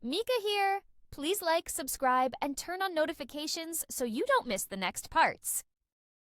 Mika here. Please like, subscribe, and turn on notifications so you don't miss the next parts.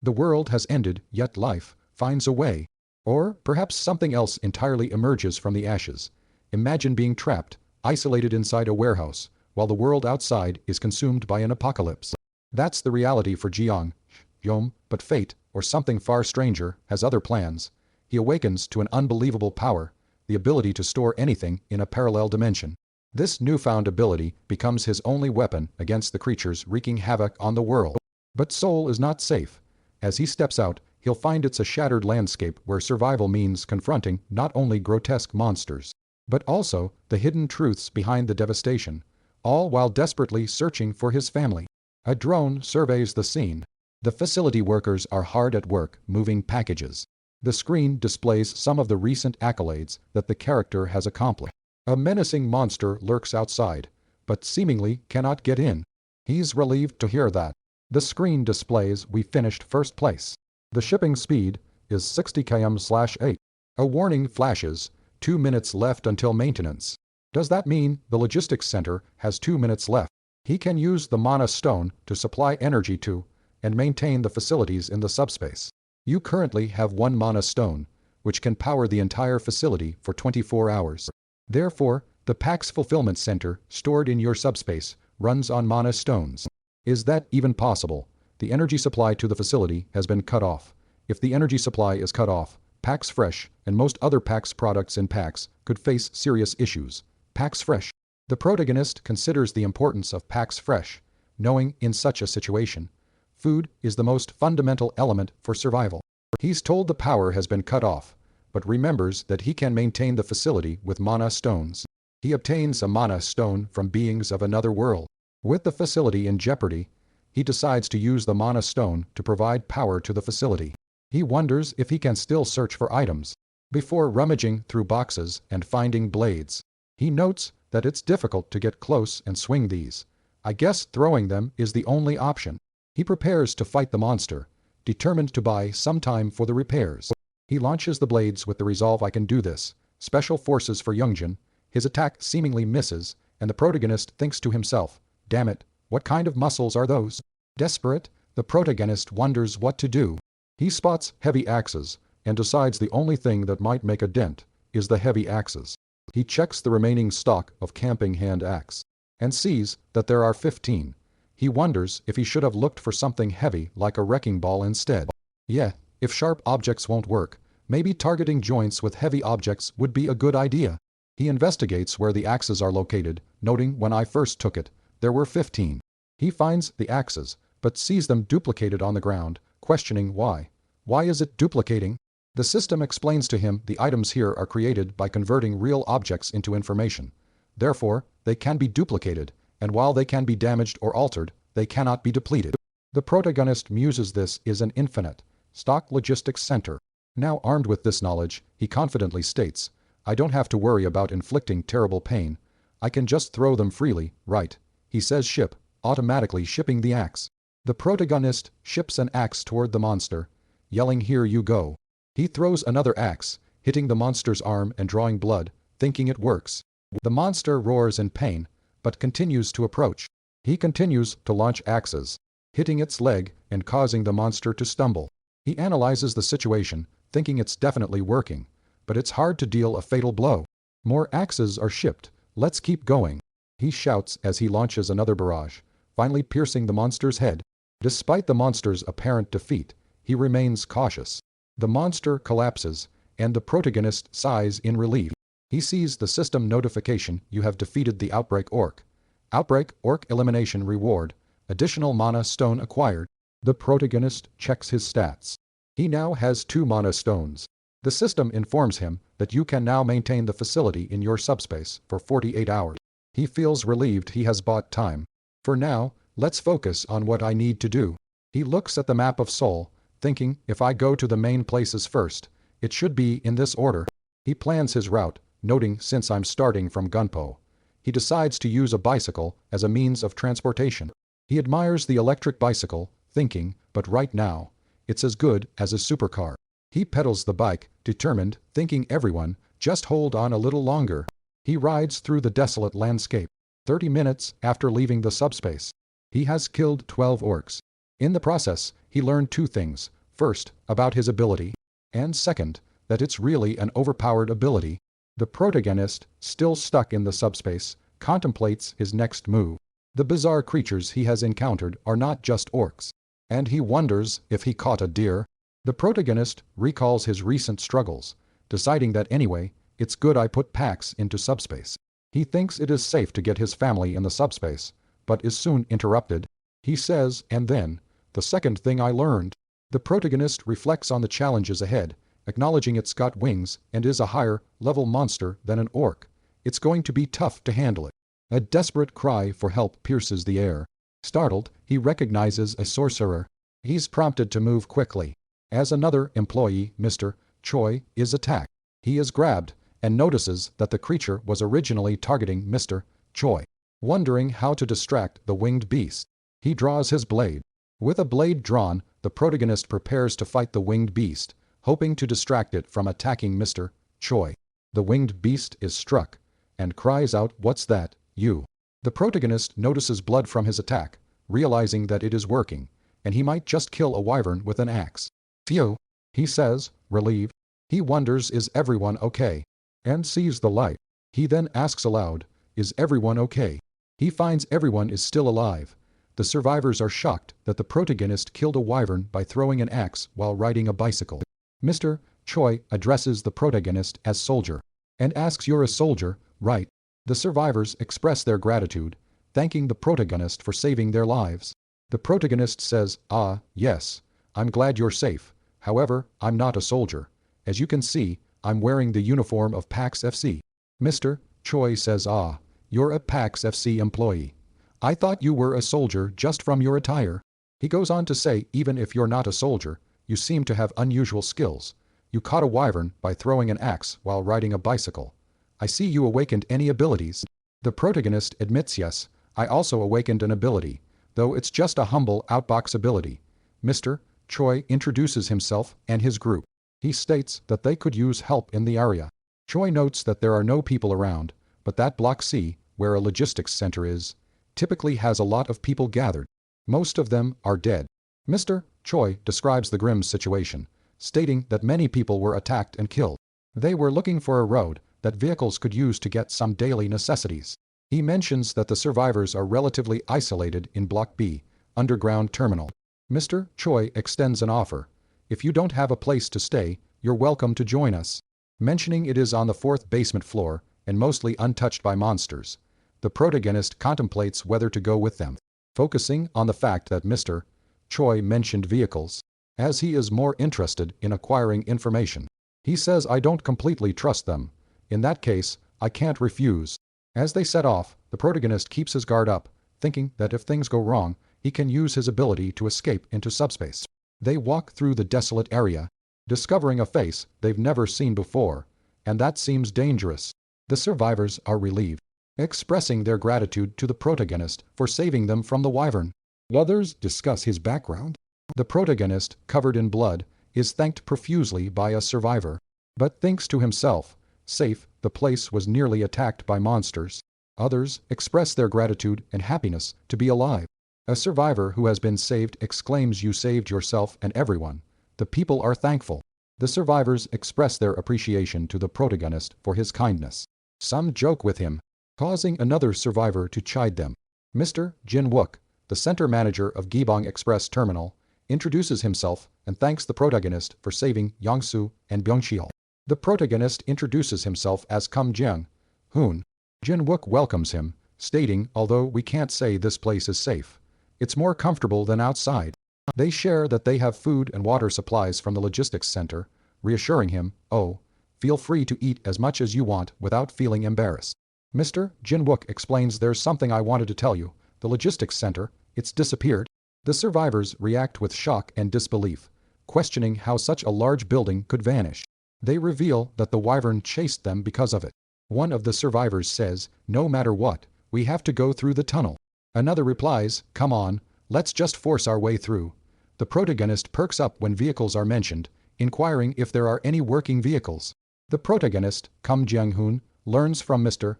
The world has ended, yet life finds a way. Or perhaps something else entirely emerges from the ashes. Imagine being trapped, isolated inside a warehouse, while the world outside is consumed by an apocalypse. That's the reality for Jiang, Yom, but fate, or something far stranger, has other plans. He awakens to an unbelievable power, the ability to store anything in a parallel dimension. This newfound ability becomes his only weapon against the creatures wreaking havoc on the world. But Seoul is not safe. As he steps out, he'll find it's a shattered landscape where survival means confronting not only grotesque monsters, but also the hidden truths behind the devastation, all while desperately searching for his family. A drone surveys the scene. The facility workers are hard at work moving packages. The screen displays some of the recent accolades that the character has accomplished. A menacing monster lurks outside, but seemingly cannot get in. He's relieved to hear that. The screen displays we finished first place. The shipping speed is 60 km/h. A warning flashes, 2 minutes left until maintenance. Does that mean the logistics center has 2 minutes left? He can use the mana stone to supply energy to and maintain the facilities in the subspace. You currently have 1 mana stone, which can power the entire facility for 24 hours. Therefore, the PAX fulfillment center stored in your subspace runs on mana stones. Is that even possible? The energy supply to the facility has been cut off. If the energy supply is cut off, PAX Fresh and most other PAX products in PAX could face serious issues. PAX Fresh. The protagonist considers the importance of PAX Fresh, knowing in such a situation, food is the most fundamental element for survival. He's told the power has been cut off, but remembers that he can maintain the facility with mana stones. He obtains a mana stone from beings of another world. With the facility in jeopardy, he decides to use the mana stone to provide power to the facility. He wonders if he can still search for items. Before rummaging through boxes and finding blades, he notes that it's difficult to get close and swing these. I guess throwing them is the only option. He prepares to fight the monster, determined to buy some time for the repairs. He launches the blades with the resolve I can do this. Special forces for Youngjin. His attack seemingly misses, and the protagonist thinks to himself, damn it, what kind of muscles are those? Desperate, the protagonist wonders what to do. He spots heavy axes, and decides the only thing that might make a dent is the heavy axes. He checks the remaining stock of camping hand axe, and sees that there are 15. He wonders if he should have looked for something heavy like a wrecking ball instead. Yeah, if sharp objects won't work, maybe targeting joints with heavy objects would be a good idea. He investigates where the axes are located, noting when I first took it, there were 15. He finds the axes, but sees them duplicated on the ground, questioning why. Why is it duplicating? The system explains to him the items here are created by converting real objects into information. Therefore, they can be duplicated, and while they can be damaged or altered, they cannot be depleted. The protagonist muses this is an infinite stock logistics center. Now armed with this knowledge, he confidently states, I don't have to worry about inflicting terrible pain. I can just throw them freely, right? He says ship, automatically shipping the axe. The protagonist ships an axe toward the monster, yelling here you go. He throws another axe, hitting the monster's arm and drawing blood, thinking it works. The monster roars in pain, but continues to approach. He continues to launch axes, hitting its leg and causing the monster to stumble. He analyzes the situation, thinking it's definitely working, but it's hard to deal a fatal blow. More axes are shipped, let's keep going. He shouts as he launches another barrage, finally piercing the monster's head. Despite the monster's apparent defeat, he remains cautious. The monster collapses, and the protagonist sighs in relief. He sees the system notification you have defeated the Outbreak Orc. Outbreak Orc elimination reward, additional mana stone acquired. The protagonist checks his stats. He now has 2 mana stones. The system informs him that you can now maintain the facility in your subspace for 48 hours. He feels relieved he has bought time. For now, let's focus on what I need to do. He looks at the map of Seoul, thinking if I go to the main places first, it should be in this order. He plans his route, noting since I'm starting from Gunpo. He decides to use a bicycle as a means of transportation. He admires the electric bicycle, thinking, but right now, it's as good as a supercar. He pedals the bike, determined, thinking everyone, just hold on a little longer. He rides through the desolate landscape. 30 minutes after leaving the subspace. He has killed 12 orcs. In the process, he learned two things. First, about his ability, and second, that it's really an overpowered ability. The protagonist, still stuck in the subspace, contemplates his next move. The bizarre creatures he has encountered are not just orcs, and he wonders if he caught a deer. The protagonist recalls his recent struggles, deciding that anyway, it's good I put Pax into subspace. He thinks it is safe to get his family in the subspace, but is soon interrupted. He says, and then, the second thing I learned. The protagonist reflects on the challenges ahead, acknowledging it's got wings and is a higher-level monster than an orc. It's going to be tough to handle it. A desperate cry for help pierces the air. Startled, he recognizes a sorcerer. He's prompted to move quickly. As another employee, Mr. Choi, is attacked, he is grabbed and notices that the creature was originally targeting Mr. Choi. Wondering how to distract the winged beast, he draws his blade. With a blade drawn, the protagonist prepares to fight the winged beast, hoping to distract it from attacking Mr. Choi. The winged beast is struck and cries out, "What's that, you?" The protagonist notices blood from his attack, realizing that it is working, and he might just kill a wyvern with an axe. "Phew," he says, relieved. He wonders, is everyone okay? And sees the light. He then asks aloud, is everyone okay? He finds everyone is still alive. The survivors are shocked that the protagonist killed a wyvern by throwing an axe while riding a bicycle. Mr. Choi addresses the protagonist as soldier, and asks, "You're a soldier, right?" The survivors express their gratitude, thanking the protagonist for saving their lives. The protagonist says, "Ah, yes, I'm glad you're safe. However, I'm not a soldier. As you can see, I'm wearing the uniform of PAX FC." Mr. Choi says, "Ah, you're a PAX FC employee. I thought you were a soldier just from your attire." He goes on to say, even if you're not a soldier, you seem to have unusual skills. You caught a wyvern by throwing an axe while riding a bicycle. I see you awakened any abilities. The protagonist admits, yes, I also awakened an ability, though it's just a humble outbox ability. Mr. Choi introduces himself and his group. He states that they could use help in the area. Choi notes that there are no people around, but that Block C, where a logistics center is, typically has a lot of people gathered. Most of them are dead. Mr. Choi describes the grim situation, stating that many people were attacked and killed. They were looking for a road that vehicles could use to get some daily necessities. He mentions that the survivors are relatively isolated in Block B, underground terminal. Mr. Choi extends an offer. If you don't have a place to stay, you're welcome to join us. Mentioning it is on the 4th basement floor and mostly untouched by monsters, the protagonist contemplates whether to go with them, focusing on the fact that Mr. Choi mentioned vehicles, as he is more interested in acquiring information. He says, "I don't completely trust them. In that case, I can't refuse." As they set off, the protagonist keeps his guard up, thinking that if things go wrong, he can use his ability to escape into subspace. They walk through the desolate area, discovering a face they've never seen before, and that seems dangerous. The survivors are relieved, expressing their gratitude to the protagonist for saving them from the wyvern. Others discuss his background. The protagonist, covered in blood, is thanked profusely by a survivor, but thinks to himself, safe, the place was nearly attacked by monsters. Others express their gratitude and happiness to be alive. A survivor who has been saved exclaims, "You saved yourself and everyone." The people are thankful. The survivors express their appreciation to the protagonist for his kindness. Some joke with him, causing another survivor to chide them. Mr. Jin Wook, the center manager of Gibong Express Terminal, introduces himself and thanks the protagonist for saving Yangsu and Byungcheol. The protagonist introduces himself as Kum Jiang Hoon. Jin Wook welcomes him, stating, "Although we can't say this place is safe, it's more comfortable than outside." They share that they have food and water supplies from the logistics center, reassuring him, "Oh, feel free to eat as much as you want without feeling embarrassed." Mr. Jin Wook explains, "There's something I wanted to tell you. The logistics center, it's disappeared." The survivors react with shock and disbelief, questioning how such a large building could vanish. They reveal that the wyvern chased them because of it. One of the survivors says, "No matter what, we have to go through the tunnel." Another replies, "Come on, let's just force our way through." The protagonist perks up when vehicles are mentioned, inquiring if there are any working vehicles. The protagonist, Kum Jiang-hoon, learns from Mr.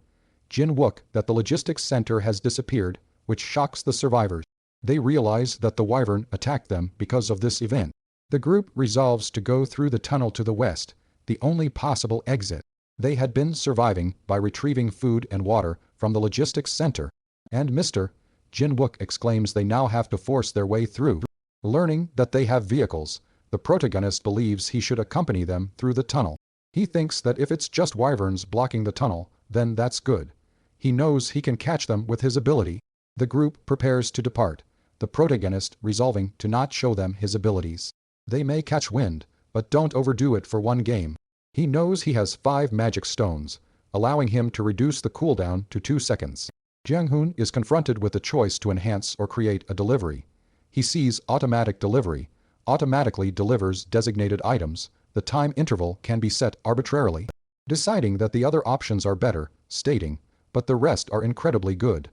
Jin-wook that the logistics center has disappeared, which shocks the survivors. They realize that the wyvern attacked them because of this event. The group resolves to go through the tunnel to the west, the only possible exit. They had been surviving by retrieving food and water from the logistics center, and Mr. Jin-wook exclaims they now have to force their way through. Learning that they have vehicles, the protagonist believes he should accompany them through the tunnel. He thinks that if it's just wyverns blocking the tunnel, then that's good. He knows he can catch them with his ability. The group prepares to depart, the protagonist resolving to not show them his abilities. They may catch wind, but don't overdo it for one game. He knows he has 5 magic stones, allowing him to reduce the cooldown to 2 seconds. Jang-hoon is confronted with the choice to enhance or create a delivery. He sees automatic delivery, automatically delivers designated items. The time interval can be set arbitrarily, deciding that the other options are better, stating, but the rest are incredibly good.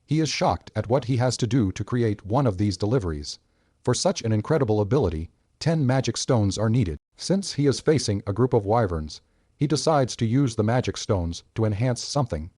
He is shocked at what he has to do to create one of these deliveries. For such an incredible ability, 10 magic stones are needed. Since he is facing a group of wyverns, he decides to use the magic stones to enhance something.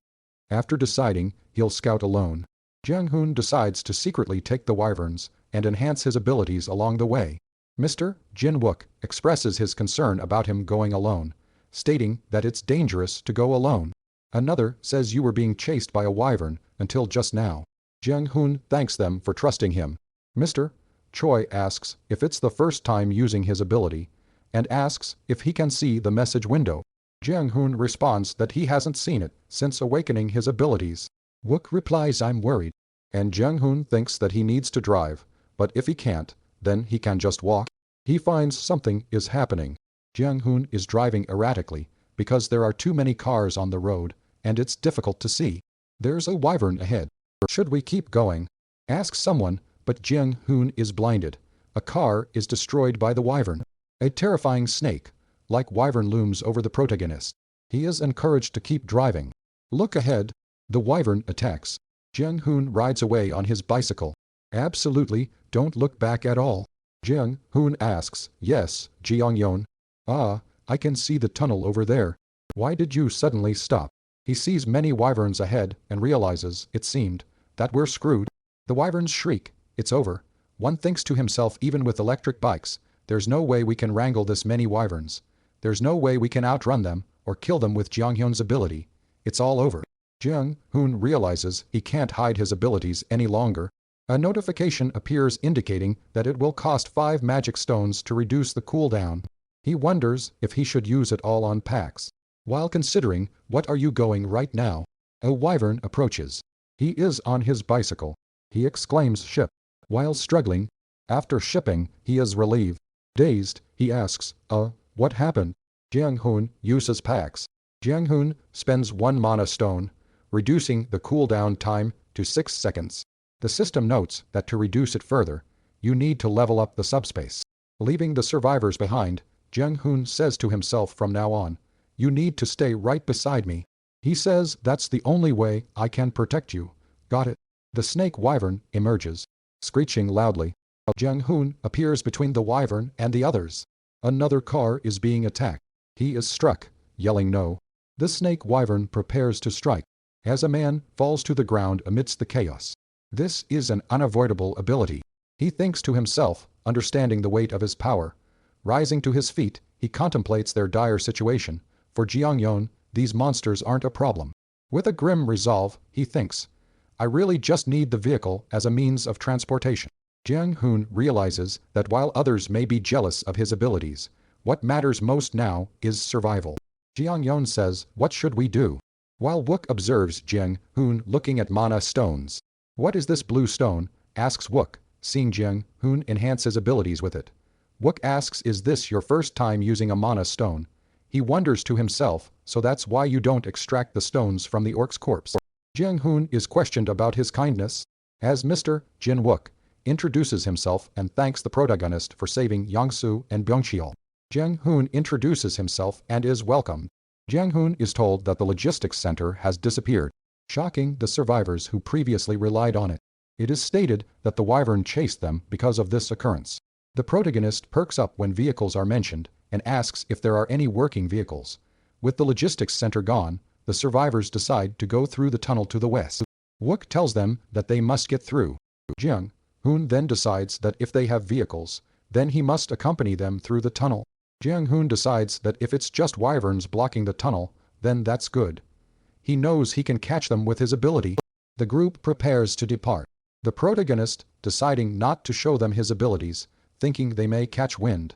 After deciding he'll scout alone, Jang-hoon decides to secretly take the wyverns and enhance his abilities along the way. Mr. Jin-wook expresses his concern about him going alone, stating that it's dangerous to go alone. Another says you were being chased by a wyvern until just now. Jang-hoon thanks them for trusting him. Mr. Choi asks if it's the first time using his ability, and asks if he can see the message window. Jang-hoon responds that he hasn't seen it since awakening his abilities. Wook replies I'm worried, and Jang-hoon thinks that he needs to drive, but if he can't, then he can just walk. He finds something is happening. Jang-hoon is driving erratically because there are too many cars on the road, and it's difficult to see. There's a wyvern ahead. Should we keep going? Asks someone, but Jang-hoon is blinded. A car is destroyed by the wyvern. A terrifying snake, like wyvern, looms over the protagonist. He is encouraged to keep driving. Look ahead. The wyvern attacks. Jang-hoon rides away on his bicycle. Absolutely, don't look back at all. Jang-hoon asks, yes, Jeongyeon. Ah, I can see the tunnel over there. Why did you suddenly stop? He sees many wyverns ahead and realizes, it seemed, that we're screwed. The wyverns shriek, it's over. One thinks to himself, even with electric bikes, there's no way we can wrangle this many wyverns. There's no way we can outrun them or kill them with Jeongyeon's ability. It's all over. Jang-hoon realizes he can't hide his abilities any longer. A notification appears indicating that it will cost 5 magic stones to reduce the cooldown. He wonders if he should use it all on packs. While considering, what are you going right now? A wyvern approaches. He is on his bicycle. He exclaims ship. While struggling, after shipping, he is relieved. Dazed, he asks, what happened? Jang-hoon uses packs. Jang-hoon spends 1 mana stone, reducing the cooldown time to 6 seconds. The system notes that to reduce it further, you need to level up the subspace. Leaving the survivors behind, Jang-hoon says to himself from now on, you need to stay right beside me. He says that's the only way I can protect you. Got it? The snake wyvern emerges, screeching loudly. Jang-hoon appears between the wyvern and the others. Another car is being attacked. He is struck, yelling no. The snake wyvern prepares to strike, as a man falls to the ground amidst the chaos. This is an unavoidable ability. He thinks to himself, understanding the weight of his power. Rising to his feet, he contemplates their dire situation. For Jeongyeon, these monsters aren't a problem. With a grim resolve, he thinks, I really just need the vehicle as a means of transportation. Jang-hoon realizes that while others may be jealous of his abilities, what matters most now is survival. Jeongyeon says, what should we do? While Wook observes Jang-hoon looking at mana stones. What is this blue stone? Asks Wook, seeing Jang-hoon enhance his abilities with it. Wook asks, is this your first time using a mana stone? He wonders to himself, so that's why you don't extract the stones from the orc's corpse. Jang-hoon is questioned about his kindness, as Mr. Jin-wook introduces himself and thanks the protagonist for saving Yangsu and Byungcheol. Jang-hoon introduces himself and is welcomed. Jang-hoon is told that the logistics center has disappeared, shocking the survivors who previously relied on it. It is stated that the wyvern chased them because of this occurrence. The protagonist perks up when vehicles are mentioned and asks if there are any working vehicles. With the logistics center gone, the survivors decide to go through the tunnel to the west. Wook tells them that they must get through. Jiang Hoon then decides that if they have vehicles, then he must accompany them through the tunnel. Jiang Hoon decides that if it's just wyverns blocking the tunnel, then that's good. He knows he can catch them with his ability. The group prepares to depart. The protagonist deciding not to show them his abilities, thinking they may catch wind.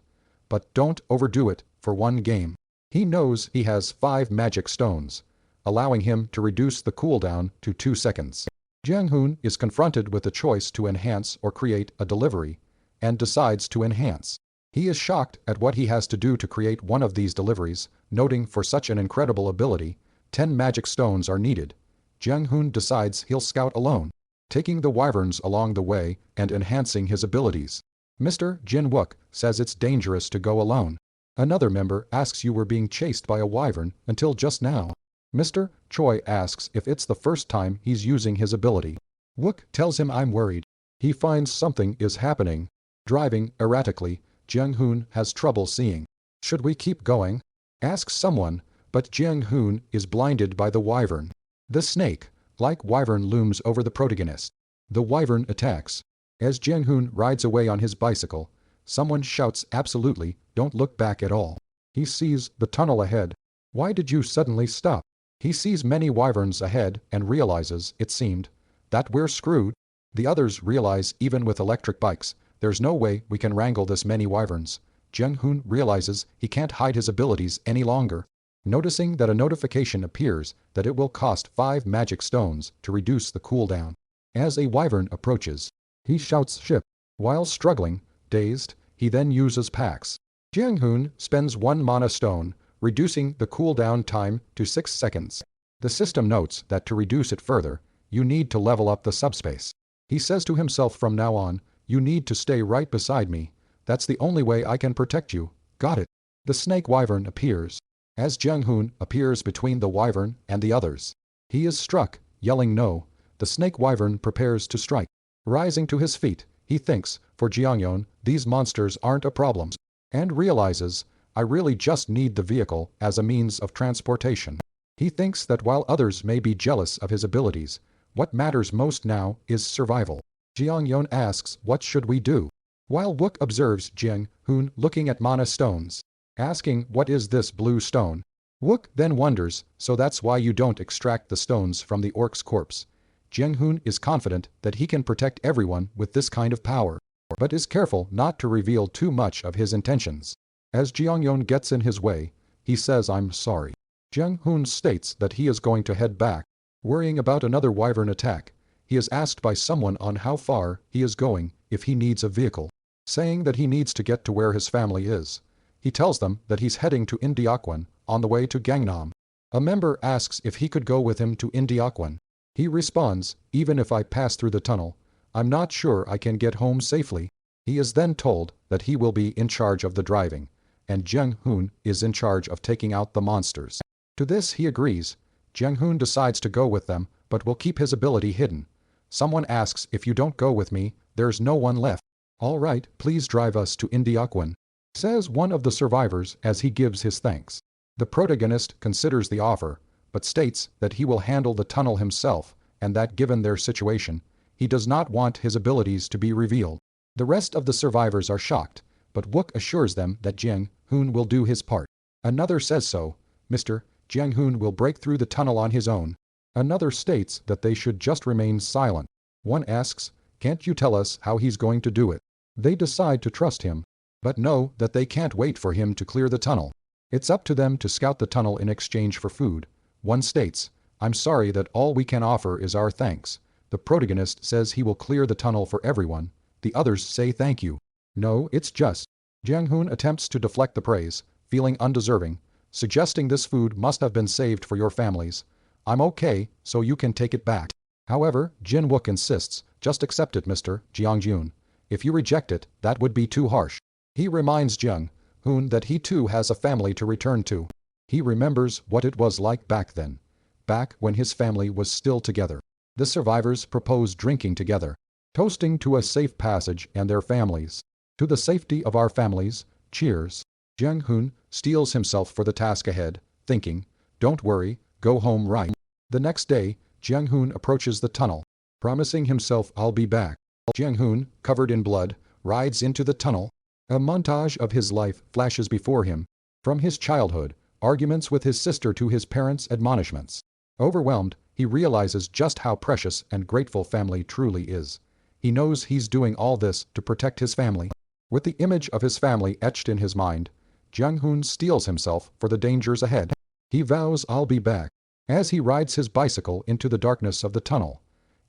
But don't overdo it for one game. He knows he has 5 magic stones, allowing him to reduce the cooldown to 2 seconds. Jiang Hoon is confronted with the choice to enhance or create a delivery, and decides to enhance. He is shocked at what he has to do to create one of these deliveries, noting for such an incredible ability, 10 magic stones are needed. Jiang Hoon decides he'll scout alone, taking the wyverns along the way and enhancing his abilities. Mr. Jin Wook says it's dangerous to go alone. Another member asks you were being chased by a wyvern until just now. Mr. Choi asks if it's the first time he's using his ability. Wook tells him I'm worried. He finds something is happening. Driving erratically, Jiang Hoon has trouble seeing. Should we keep going? Asks someone, but Jiang Hoon is blinded by the wyvern. The snake, like wyvern, looms over the protagonist. The wyvern attacks. As Jiang Hoon rides away on his bicycle, someone shouts absolutely, don't look back at all. He sees the tunnel ahead. Why did you suddenly stop? He sees many wyverns ahead and realizes, it seemed, that we're screwed. The others realize even with electric bikes, there's no way we can wrangle this many wyverns. Jiang Hoon realizes he can't hide his abilities any longer. Noticing that a notification appears that it will cost 5 magic stones to reduce the cooldown. As a wyvern approaches, he shouts ship. While struggling, dazed, he then uses packs. Jiang Hoon spends 1 mana stone, reducing the cooldown time to 6 seconds. The system notes that to reduce it further, you need to level up the subspace. He says to himself from now on, you need to stay right beside me. That's the only way I can protect you. Got it. The snake wyvern appears. As Jiang Hoon appears between the wyvern and the others, he is struck, yelling no. The snake wyvern prepares to strike. Rising to his feet, he thinks, for Jiangyon, these monsters aren't a problem, and realizes, I really just need the vehicle as a means of transportation. He thinks that while others may be jealous of his abilities, what matters most now is survival. Jiangyon asks, what should we do? While Wook observes Jiang Hoon looking at mana stones, asking what is this blue stone? Wook then wonders, so that's why you don't extract the stones from the orc's corpse. Jiang Hoon is confident that he can protect everyone with this kind of power, but is careful not to reveal too much of his intentions. As Jiangyon gets in his way, he says I'm sorry. Jiang Hoon states that he is going to head back. Worrying about another wyvern attack, he is asked by someone on how far he is going if he needs a vehicle. Saying that he needs to get to where his family is, he tells them that he's heading to Indiakwan on the way to Gangnam. A member asks if he could go with him to Indiakwan. He responds, even if I pass through the tunnel, I'm not sure I can get home safely. He is then told that he will be in charge of the driving, and Jiang Hoon is in charge of taking out the monsters. To this he agrees. Jiang Hoon decides to go with them, but will keep his ability hidden. Someone asks, if you don't go with me, there's no one left. All right, please drive us to Indiakwan, says one of the survivors as he gives his thanks. The protagonist considers the offer, but states that he will handle the tunnel himself, and that given their situation, he does not want his abilities to be revealed. The rest of the survivors are shocked, but Wook assures them that Jiang Hoon will do his part. Another says so, Mr. Jiang Hoon will break through the tunnel on his own. Another states that they should just remain silent. One asks, can't you tell us how he's going to do it? They decide to trust him, but know that they can't wait for him to clear the tunnel. It's up to them to scout the tunnel in exchange for food. One states, I'm sorry that all we can offer is our thanks. The protagonist says he will clear the tunnel for everyone. The others say thank you. No, it's just. Jiang Hoon attempts to deflect the praise, feeling undeserving, suggesting this food must have been saved for your families. I'm okay, so you can take it back. However, Jin Wook insists, just accept it, Mr. Jiangjun. If you reject it, that would be too harsh. He reminds Jiang Hoon that he too has a family to return to. He remembers what it was like back then, back when his family was still together. The survivors propose drinking together, toasting to a safe passage and their families. To the safety of our families, cheers. Jiang Hoon steels himself for the task ahead, thinking, don't worry, go home right. The next day, Jiang-hoon approaches the tunnel, promising himself I'll be back. Jiang-hoon, covered in blood, rides into the tunnel. A montage of his life flashes before him. From his childhood, arguments with his sister to his parents' admonishments. Overwhelmed, he realizes just how precious and grateful family truly is. He knows he's doing all this to protect his family. With the image of his family etched in his mind, Jiang-hoon steels himself for the dangers ahead. He vows I'll be back. As he rides his bicycle into the darkness of the tunnel.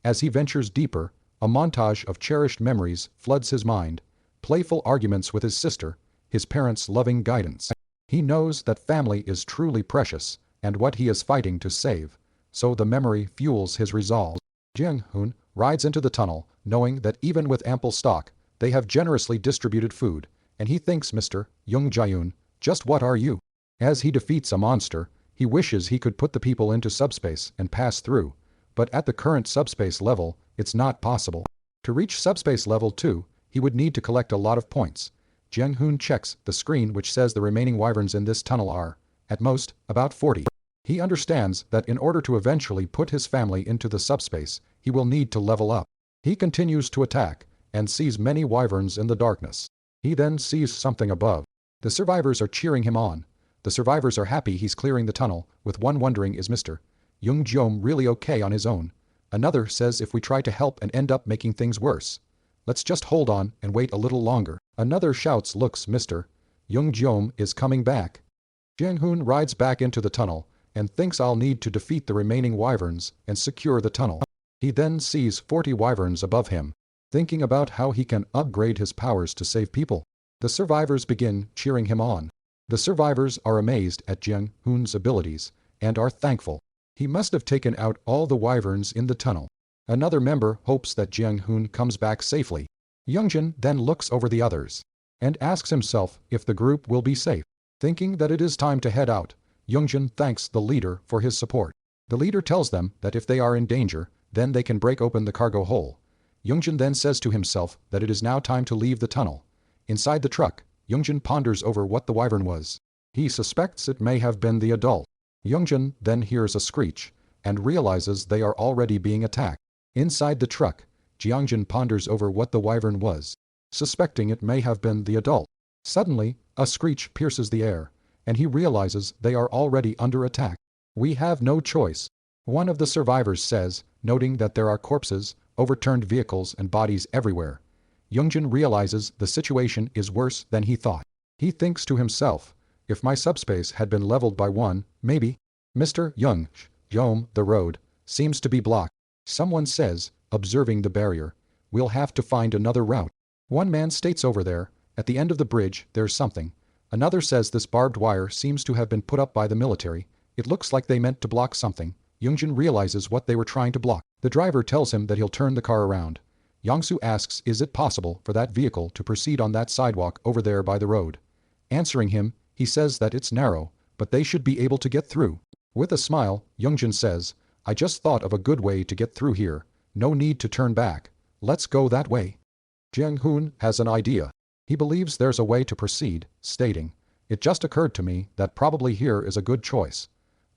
As he ventures deeper, a montage of cherished memories floods his mind. Playful arguments with his sister, his parents' loving guidance. He knows that family is truly precious, and what he is fighting to save. So the memory fuels his resolve. Jiang-hoon rides into the tunnel, knowing that even with ample stock, they have generously distributed food, and he thinks Mr. Jung Jae-yoon, just what are you? As he defeats a monster, he wishes he could put the people into subspace and pass through, but at the current subspace level, it's not possible. To reach subspace level 2, he would need to collect a lot of points. Jiang-hoon checks the screen which says the remaining wyverns in this tunnel are, at most, about 40. He understands that in order to eventually put his family into the subspace, he will need to level up. He continues to attack, and sees many wyverns in the darkness. He then sees something above. The survivors are cheering him on. The survivors are happy he's clearing the tunnel, with one wondering is Mr. Jung Jae-yoon really okay on his own? Another says if we try to help and end up making things worse. Let's just hold on and wait a little longer. Another shouts looks Mr. Jung Jae-yoon is coming back. Jiang-hoon rides back into the tunnel and thinks I'll need to defeat the remaining wyverns and secure the tunnel. He then sees 40 wyverns above him, thinking about how he can upgrade his powers to save people. The survivors begin cheering him on. The survivors are amazed at Jiang-hoon's abilities and are thankful. He must have taken out all the wyverns in the tunnel. Another member hopes that Jiang-hoon comes back safely. Youngjin then looks over the others and asks himself if the group will be safe. Thinking that it is time to head out, Youngjin thanks the leader for his support. The leader tells them that if they are in danger, then they can break open the cargo hole. Youngjin then says to himself that it is now time to leave the tunnel. Inside the truck, Youngjin ponders over what the wyvern was. He suspects it may have been the adult. Youngjin then hears a screech and realizes they are already being attacked. Inside the truck, Jiangjin ponders over what the wyvern was, suspecting it may have been the adult. Suddenly, a screech pierces the air, and he realizes they are already under attack. We have no choice, one of the survivors says, noting that there are corpses, overturned vehicles and bodies everywhere. Youngjin realizes the situation is worse than he thought. He thinks to himself, if my subspace had been leveled by 1, maybe. Mr. Jung Jae-yoon, the road seems to be blocked. Someone says, observing the barrier, we'll have to find another route. One man states over there, at the end of the bridge, there's something. Another says this barbed wire seems to have been put up by the military. It looks like they meant to block something. Youngjin realizes what they were trying to block. The driver tells him that he'll turn the car around. Yongsu asks is it possible for that vehicle to proceed on that sidewalk over there by the road. Answering him, he says that it's narrow, but they should be able to get through. With a smile, Youngjin says, I just thought of a good way to get through here. No need to turn back. Let's go that way. Jiang-hoon has an idea. He believes there's a way to proceed, stating, it just occurred to me that probably here is a good choice.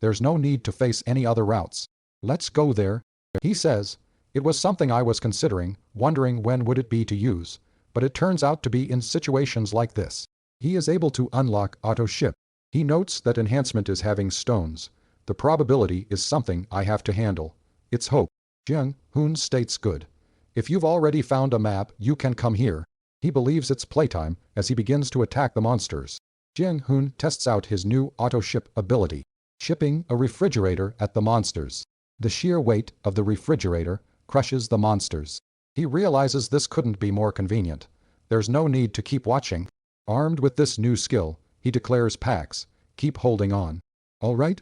There's no need to face any other routes. Let's go there. He says, it was something I was considering, wondering when would it be to use, but it turns out to be in situations like this. He is able to unlock auto ship. He notes that enhancement is having stones. The probability is something I have to handle. It's hope. Jiang-hoon states good. If you've already found a map, you can come here. He believes it's playtime as he begins to attack the monsters. Jiang-hoon tests out his new auto ship ability, shipping a refrigerator at the monsters. The sheer weight of the refrigerator crushes the monsters. He realizes this couldn't be more convenient. There's no need to keep watching. Armed with this new skill, he declares Pax, keep holding on. All right.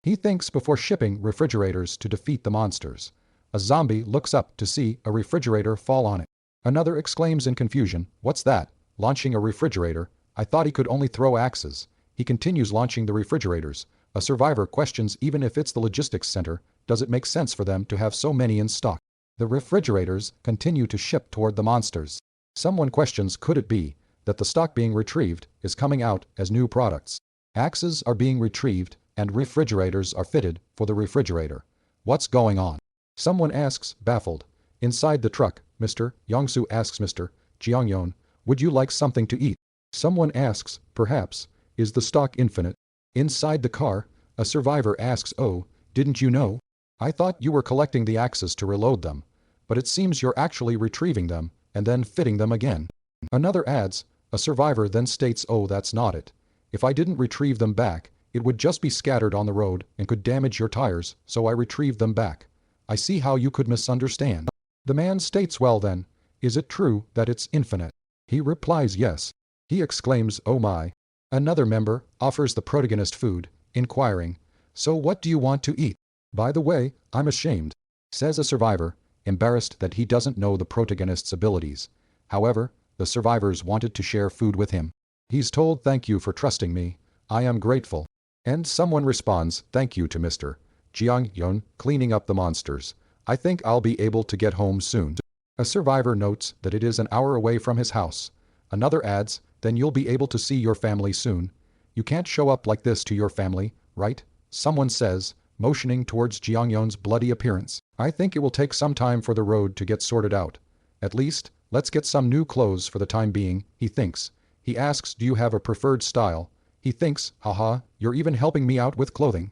He thinks before shipping refrigerators to defeat the monsters. A zombie looks up to see a refrigerator fall on it. Another exclaims in confusion, what's that? Launching a refrigerator? I thought he could only throw axes. He continues launching the refrigerators. A survivor questions even if it's the logistics center, does it make sense for them to have so many in stock? The refrigerators continue to ship toward the monsters. Someone questions could it be that the stock being retrieved is coming out as new products. Axes are being retrieved and refrigerators are fitted for the refrigerator. What's going on? Someone asks, baffled. Inside the truck, Mr. Yongsu asks Mr. Jiangyon, would you like something to eat? Someone asks, perhaps, is the stock infinite? Inside the car, a survivor asks, oh, didn't you know? I thought you were collecting the axes to reload them, but it seems you're actually retrieving them and then fitting them again. Another adds, a survivor then states, oh, that's not it. If I didn't retrieve them back, it would just be scattered on the road and could damage your tires, so I retrieved them back. I see how you could misunderstand. The man states, well then, is it true that it's infinite? He replies yes. He exclaims, oh my. Another member offers the protagonist food, inquiring, so what do you want to eat? By the way, I'm ashamed, says a survivor, embarrassed that he doesn't know the protagonist's abilities. However, the survivors wanted to share food with him. He's told, thank you for trusting me. I am grateful. And someone responds, thank you to Mr. Jiang-yeon, cleaning up the monsters. I think I'll be able to get home soon. A survivor notes that it is an hour away from his house. Another adds, then you'll be able to see your family soon. You can't show up like this to your family, right? Someone says, motioning towards Jiang-yeon's bloody appearance. I think it will take some time for the road to get sorted out. At least, let's get some new clothes for the time being, he thinks. He asks, do you have a preferred style? He thinks, haha, you're even helping me out with clothing.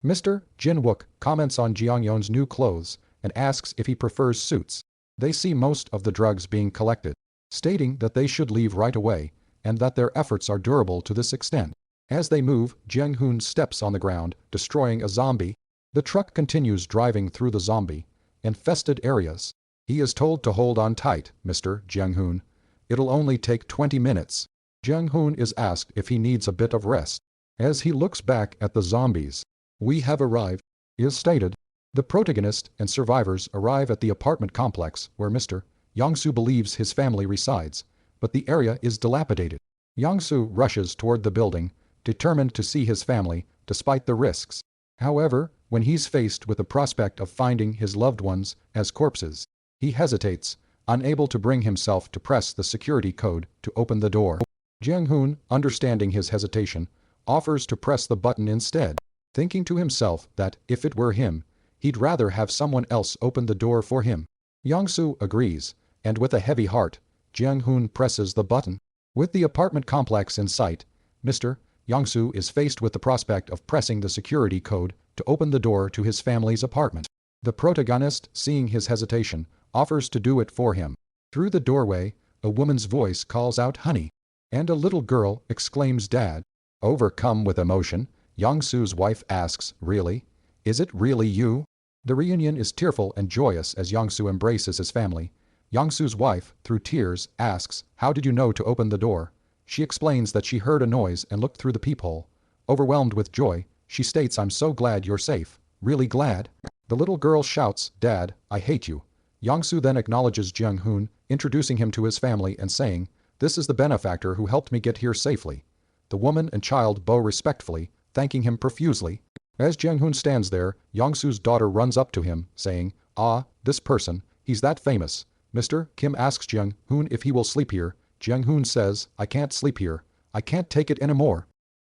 Mr. Jin-wook comments on Jiang-yeon's new clothes and asks if he prefers suits. They see most of the drugs being collected, stating that they should leave right away and that their efforts are durable to this extent. As they move, Jiang-hoon steps on the ground, destroying a zombie. The truck continues driving through the zombie-infested areas. He is told to hold on tight, Mr. Jiang-hoon. It'll only take 20 minutes. Jiang-hoon is asked if he needs a bit of rest. As he looks back at the zombies, we have arrived, is stated. The protagonist and survivors arrive at the apartment complex where Mr. Yongsu believes his family resides, but the area is dilapidated. Yongsu rushes toward the building, determined to see his family despite the risks. However, when he's faced with the prospect of finding his loved ones as corpses, he hesitates, unable to bring himself to press the security code to open the door. Jiang-hoon, understanding his hesitation, offers to press the button instead, thinking to himself that if it were him, he'd rather have someone else open the door for him. Yongsu agrees, and with a heavy heart, Jiang-hoon presses the button. With the apartment complex in sight, Mr. Yongsu is faced with the prospect of pressing the security code to open the door to his family's apartment. The protagonist, seeing his hesitation, offers to do it for him. Through the doorway, a woman's voice calls out honey, and a little girl exclaims dad. Overcome with emotion, Yongsu's wife asks, really? Is it really you? The reunion is tearful and joyous as Yongsu embraces his family. Yongsu's wife, through tears, asks, how did you know to open the door? She explains that she heard a noise and looked through the peephole. Overwhelmed with joy, she states, I'm so glad you're safe. Really glad? The little girl shouts, Dad, I hate you. Yongsu then acknowledges Jiang-hoon, introducing him to his family and saying, this is the benefactor who helped me get here safely. The woman and child bow respectfully, thanking him profusely. As Jiang-hoon stands there, Yongsu's daughter runs up to him, saying, ah, this person, he's that famous. Mr. Kim asks Jiang-hoon if he will sleep here. Jiang-hoon says, I can't sleep here. I can't take it anymore.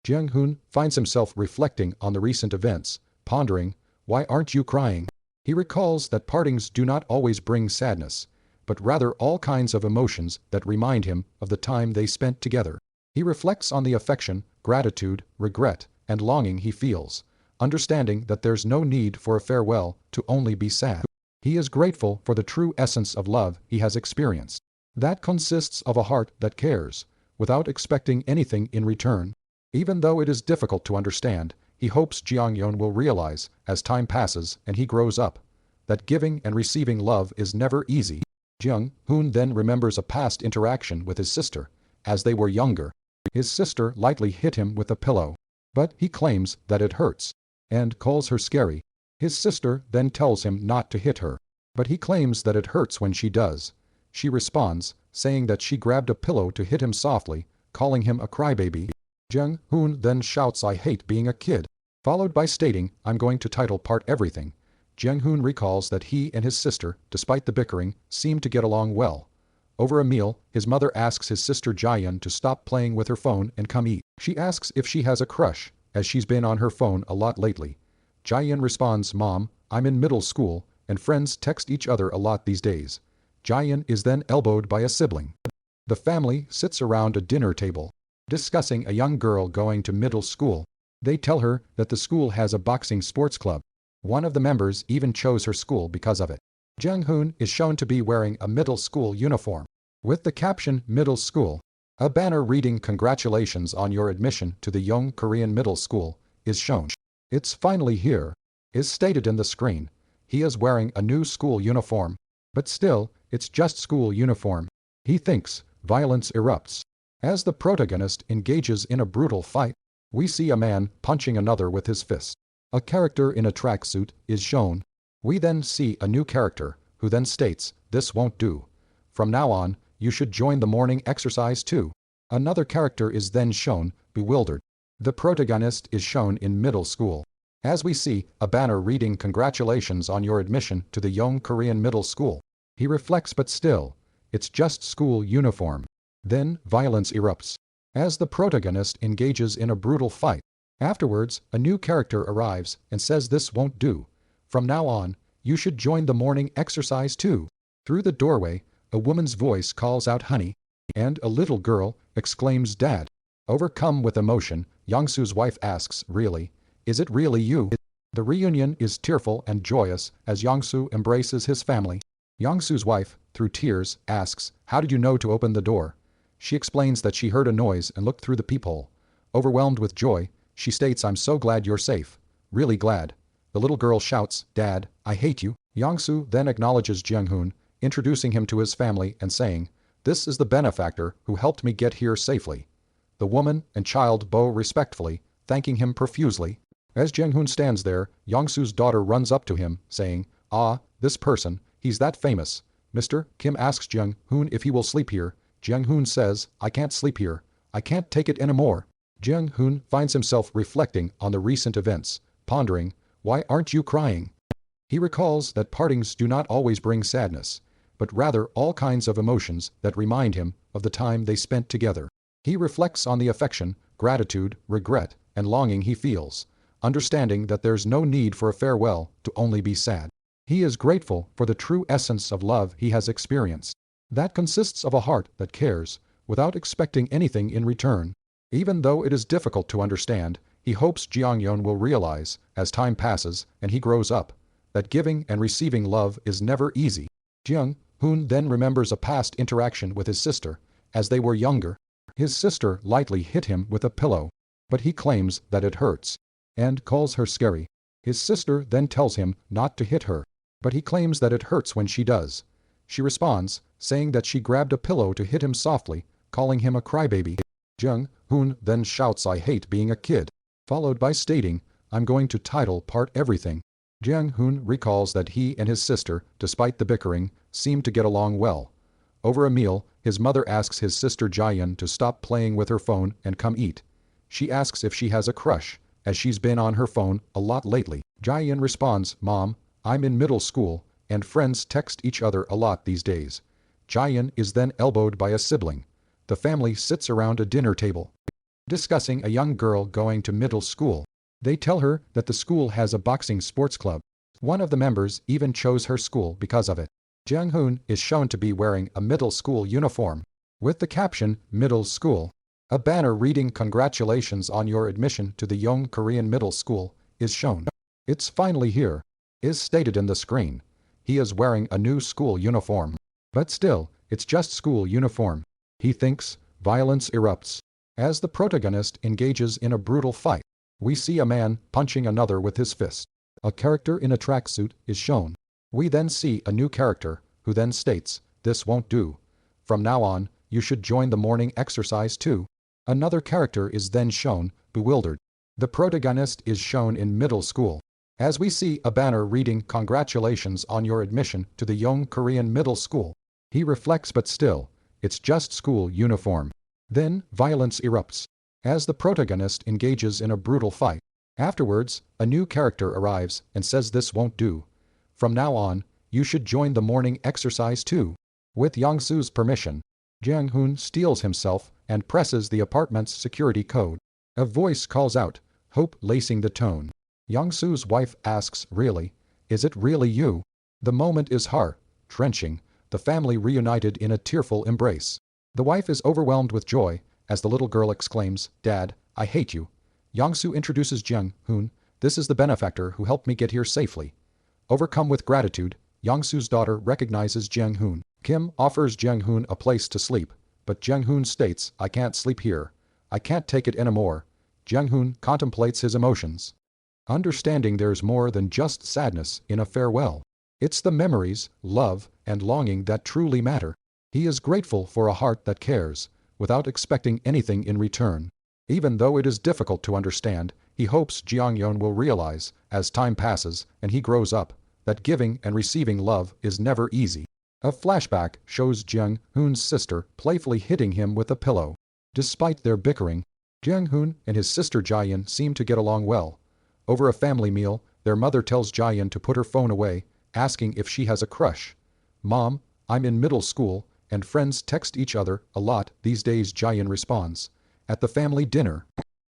Jiang-hoon finds himself reflecting on the recent events, pondering, why aren't you crying? He recalls that partings do not always bring sadness, but rather all kinds of emotions that remind him of the time they spent together. He reflects on the affection, gratitude, regret, and longing he feels, understanding that there's no need for a farewell to only be sad. He is grateful for the true essence of love he has experienced. That consists of a heart that cares, without expecting anything in return. Even though it is difficult to understand, he hopes Jiang-yeon will realize, as time passes and he grows up, that giving and receiving love is never easy. Jiang-hoon then remembers a past interaction with his sister, as they were younger. His sister lightly hit him with a pillow, but he claims that it hurts, and calls her scary. His sister then tells him not to hit her, but he claims that it hurts when she does. She responds, saying that she grabbed a pillow to hit him softly, calling him a crybaby. Jiang-hoon then shouts, I hate being a kid, followed by stating, I'm going to title part everything. Jiang-hoon recalls that he and his sister, despite the bickering, seemed to get along well. Over a meal, his mother asks his sister Jaeyeon to stop playing with her phone and come eat. She asks if she has a crush, as she's been on her phone a lot lately. Jaehyun responds, "Mom, I'm in middle school, and friends text each other a lot these days." Jaehyun is then elbowed by a sibling. The family sits around a dinner table, discussing a young girl going to middle school. They tell her that the school has a boxing sports club. One of the members even chose her school because of it. Jung-hoon is shown to be wearing a middle school uniform, with the caption "Middle School." A banner reading "Congratulations on your admission to the Young Korean Middle School" is shown. "It's finally here," is stated in the screen. He is wearing a new school uniform, but still, it's just school uniform. He thinks. Violence erupts. As the protagonist engages in a brutal fight, we see a man punching another with his fist. A character in a tracksuit is shown. We then see a new character, who then states, "This won't do. From now on, you should join the morning exercise too." Another character is then shown, bewildered. The protagonist is shown in middle school. As we see a banner reading "Congratulations on your admission to the Young Korean Middle School." He reflects, but still, it's just school uniform. Then violence erupts, as the protagonist engages in a brutal fight. Afterwards, a new character arrives and says, "This won't do. From now on, you should join the morning exercise too." Through the doorway, a woman's voice calls out, "Honey," and a little girl exclaims, "Dad." Overcome with emotion, Young-soo's wife asks, "Really? Is it really you?" The reunion is tearful and joyous as Young-soo embraces his family. Young-soo's wife, through tears, asks, "How did you know to open the door?" She explains that she heard a noise and looked through the peephole. Overwhelmed with joy, she states, "I'm so glad you're safe. Really glad." The little girl shouts, "Dad, I hate you." Young-soo then acknowledges Jung-hoon, introducing him to his family and saying, "This is the benefactor who helped me get here safely." The woman and child bow respectfully, thanking him profusely. As Jung-hoon stands there, Young-soo's daughter runs up to him, saying, "Ah, this person, he's that famous." Mr. Kim asks Jung-hoon if he will sleep here. Jung-hoon says, "I can't sleep here. I can't take it anymore." Jung-hoon finds himself reflecting on the recent events, pondering, "Why aren't you crying?" He recalls that partings do not always bring sadness, but rather all kinds of emotions that remind him of the time they spent together. He reflects on the affection, gratitude, regret, and longing he feels, understanding that there's no need for a farewell to only be sad. He is grateful for the true essence of love he has experienced. That consists of a heart that cares, without expecting anything in return. Even though it is difficult to understand, he hopes Jeongyeon will realize, as time passes and he grows up, that giving and receiving love is never easy. Jung-hoon then remembers a past interaction with his sister, as they were younger. His sister lightly hit him with a pillow, but he claims that it hurts, and calls her scary. His sister then tells him not to hit her, but he claims that it hurts when she does. She responds, saying that she grabbed a pillow to hit him softly, calling him a crybaby. Jung-hoon then shouts, "I hate being a kid," followed by stating, "I'm going to title part everything." Jung-hoon recalls that he and his sister, despite the bickering, seemed to get along well. Over a meal, his mother asks his sister Jaehyun to stop playing with her phone and come eat. She asks if she has a crush, as she's been on her phone a lot lately. Jaehyun responds, "Mom, I'm in middle school, and friends text each other a lot these days." Jaehyun is then elbowed by a sibling. The family sits around a dinner table, discussing a young girl going to middle school. They tell her that the school has a boxing sports club. One of the members even chose her school because of it. Jung-hoon is shown to be wearing a middle school uniform, with the caption, "Middle School." A banner reading "Congratulations on your admission to the Young Korean Middle School" is shown. "It's finally here," is stated in the screen. He is wearing a new school uniform, but still, it's just school uniform. He thinks. Violence erupts. As the protagonist engages in a brutal fight, we see a man punching another with his fist. A character in a tracksuit is shown. We then see a new character, who then states, "This won't do. From now on, you should join the morning exercise too." Another character is then shown, bewildered. The protagonist is shown in middle school. As we see a banner reading "Congratulations on your admission to the Young Korean Middle School." He reflects, but still, it's just school uniform. Then violence erupts, as the protagonist engages in a brutal fight. Afterwards, a new character arrives and says, "This won't do. From now on, you should join the morning exercise too." With Young-soo's permission, Jung-hoon steels himself and presses the apartment's security code. A voice calls out, hope lacing the tone. Young-soo's wife asks, really? Is it really you? The moment is heart-wrenching, the family reunited in a tearful embrace. The wife is overwhelmed with joy as the little girl exclaims, Dad, I hate you. Young-soo introduces Jung-hoon, this is the benefactor who helped me get here safely. Overcome with gratitude, Young-soo's daughter recognizes Jung-hoon. Kim offers Jung-hoon a place to sleep, but Jung-hoon states, I can't sleep here. I can't take it anymore. Jung-hoon contemplates his emotions, understanding there's more than just sadness in a farewell. It's the memories, love, and longing that truly matter. He is grateful for a heart that cares, without expecting anything in return. Even though it is difficult to understand, he hopes Jeong-yeon will realize, as time passes and he grows up, that giving and receiving love is never easy. A flashback shows Jung-hoon's sister playfully hitting him with a pillow. Despite their bickering, Jung-hoon and his sister Jaein seem to get along well. Over a family meal, their mother tells Jaein to put her phone away, asking if she has a crush. Mom, I'm in middle school, and friends text each other a lot these days, Jaein responds. At the family dinner,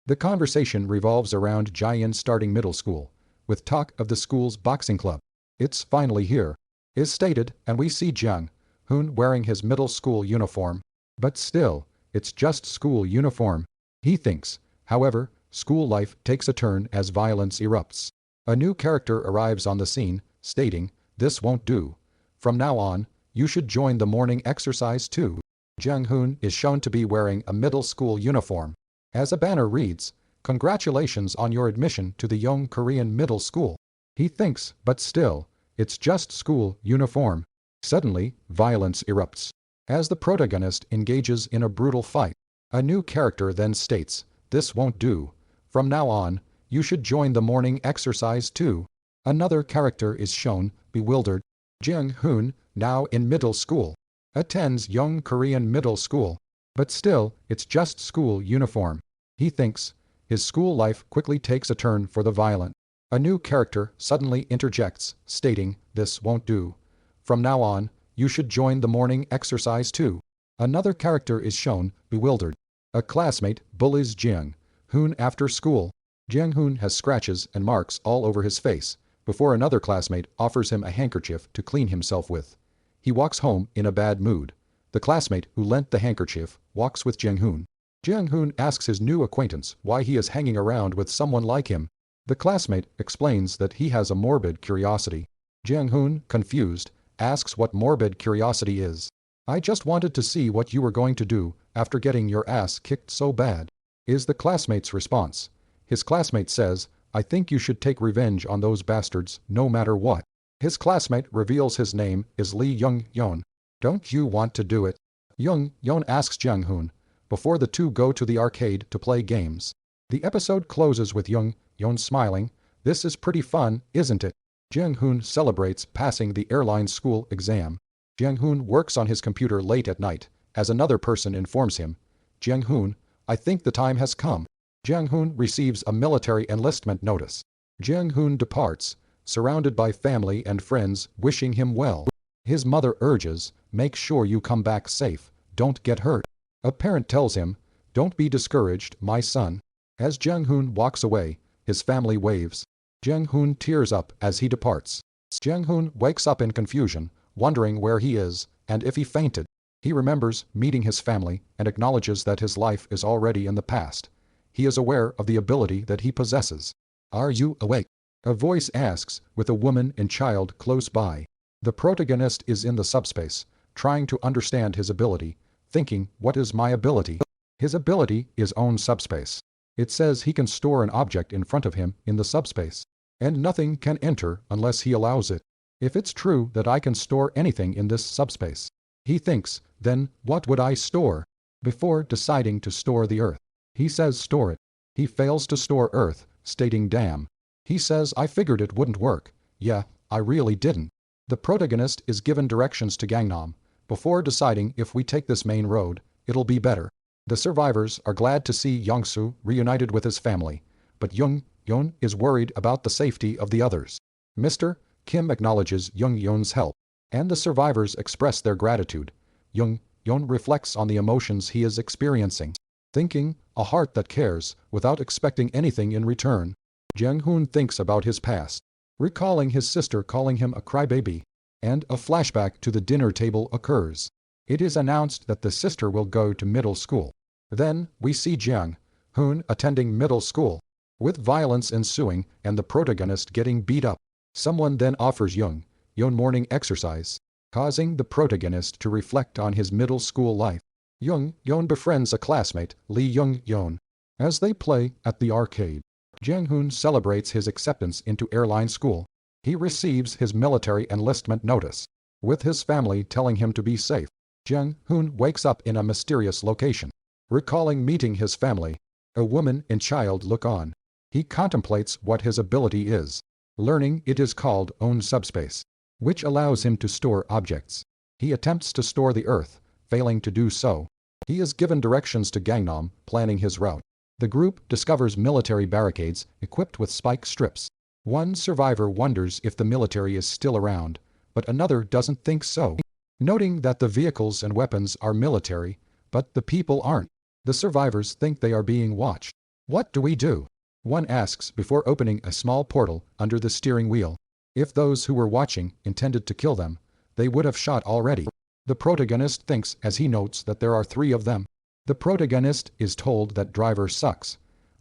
the conversation revolves around Jaein starting middle school, with talk of the school's boxing club. It's finally here, is stated, and we see Jung-hoon wearing his middle school uniform. But still, it's just school uniform. He thinks, however, school life takes a turn as violence erupts. A new character arrives on the scene, stating, this won't do. From now on, you should join the morning exercise too. Jung-hoon is shown to be wearing a middle school uniform. As a banner reads, congratulations on your admission to the Young Korean Middle School. He thinks, but still, it's just school uniform. Suddenly, violence erupts, as the protagonist engages in a brutal fight. A new character then states, this won't do. From now on, you should join the morning exercise too. Another character is shown, bewildered. Jung-hoon, now in middle school, attends Young Korean Middle School. But still, it's just school uniform. He thinks, his school life quickly takes a turn for the violent. A new character suddenly interjects, stating, this won't do. From now on, you should join the morning exercise too. Another character is shown, bewildered. A classmate bullies Jung-hoon after school. Jung-hoon has scratches and marks all over his face, before another classmate offers him a handkerchief to clean himself with. He walks home in a bad mood. The classmate who lent the handkerchief walks with Jung-hoon. Jung-hoon asks his new acquaintance why he is hanging around with someone like him. The classmate explains that he has a morbid curiosity. Jung-hoon, confused, asks what morbid curiosity is. I just wanted to see what you were going to do after getting your ass kicked so bad, is the classmate's response. His classmate says, I think you should take revenge on those bastards no matter what. His classmate reveals his name is Lee Young-yeon. Don't you want to do it? Young-yeon asks Jung-hoon, before the two go to the arcade to play games. The episode closes with Young-yeon smiling. This is pretty fun, isn't it? Jung-hoon celebrates passing the airline school exam. Jung-hoon works on his computer late at night, as another person informs him, Jung-hoon, I think the time has come. Jung-hoon receives a military enlistment notice. Jung-hoon departs, surrounded by family and friends wishing him well. His mother urges, make sure you come back safe, don't get hurt. A parent tells him, don't be discouraged, my son. As Jung-hoon walks away, his family waves. Jung-hoon tears up as he departs. Jung-hoon wakes up in confusion, wondering where he is and if he fainted. He remembers meeting his family and acknowledges that his life is already in the past. He is aware of the ability that he possesses. Are you awake? A voice asks, with a woman and child close by. The protagonist is in the subspace, trying to understand his ability, thinking, what is my ability? His ability is own subspace. It says he can store an object in front of him in the subspace, and nothing can enter unless he allows it. If it's true that I can store anything in this subspace, he thinks, then what would I store? Before deciding to store the earth, he says store it. He fails to store earth, stating damn. He says I figured it wouldn't work. Yeah, I really didn't. The protagonist is given directions to Gangnam. Before deciding if we take this main road, it'll be better. The survivors are glad to see Young-soo reunited with his family, but Young-yeon is worried about the safety of the others. Mr. Kim acknowledges Young-yeon's help, and the survivors express their gratitude. Young-yeon reflects on the emotions he is experiencing. Thinking, a heart that cares, without expecting anything in return. Jang-hoon thinks about his past, recalling his sister calling him a crybaby, and a flashback to the dinner table occurs. It is announced that the sister will go to middle school. Then, we see Jang-hoon attending middle school, with violence ensuing and the protagonist getting beat up. Someone then offers Yoon morning exercise, causing the protagonist to reflect on his middle school life. Yoon befriends a classmate, Lee Yoon. As they play at the arcade, Jang-hoon celebrates his acceptance into airline school. He receives his military enlistment notice, with his family telling him to be safe. Jang-hoon wakes up in a mysterious location, recalling meeting his family. A woman and child look on. He contemplates what his ability is, learning it is called own subspace, which allows him to store objects. He attempts to store the earth, failing to do so. He is given directions to Gangnam, planning his route. The group discovers military barricades equipped with spike strips. One survivor wonders if the military is still around, but another doesn't think so, noting that the vehicles and weapons are military, but the people aren't. The survivors think they are being watched. What do we do? One asks before opening a small portal under the steering wheel. If those who were watching intended to kill them, they would have shot already. The protagonist thinks as he notes that there are 3 of them. The protagonist is told that driver sucks.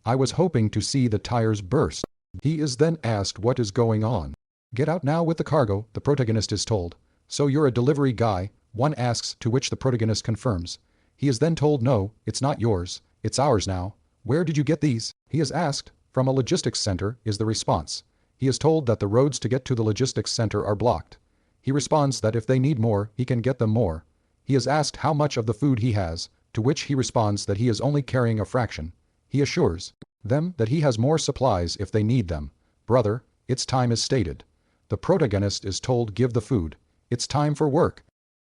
I was hoping to see the tires burst. He is then asked what is going on. Get out now with the cargo, the protagonist is told. So you're a delivery guy, one asks, to which the protagonist confirms. He is then told no, it's not yours, it's ours now. Where did you get these? He is asked. From a logistics center is the response. He is told that the roads to get to the logistics center are blocked. He responds that if they need more, he can get them more. He is asked how much of the food he has, to which he responds that he is only carrying a fraction. He assures them that he has more supplies if they need them. Brother, its time is stated. The protagonist is told give the food. It's time for work.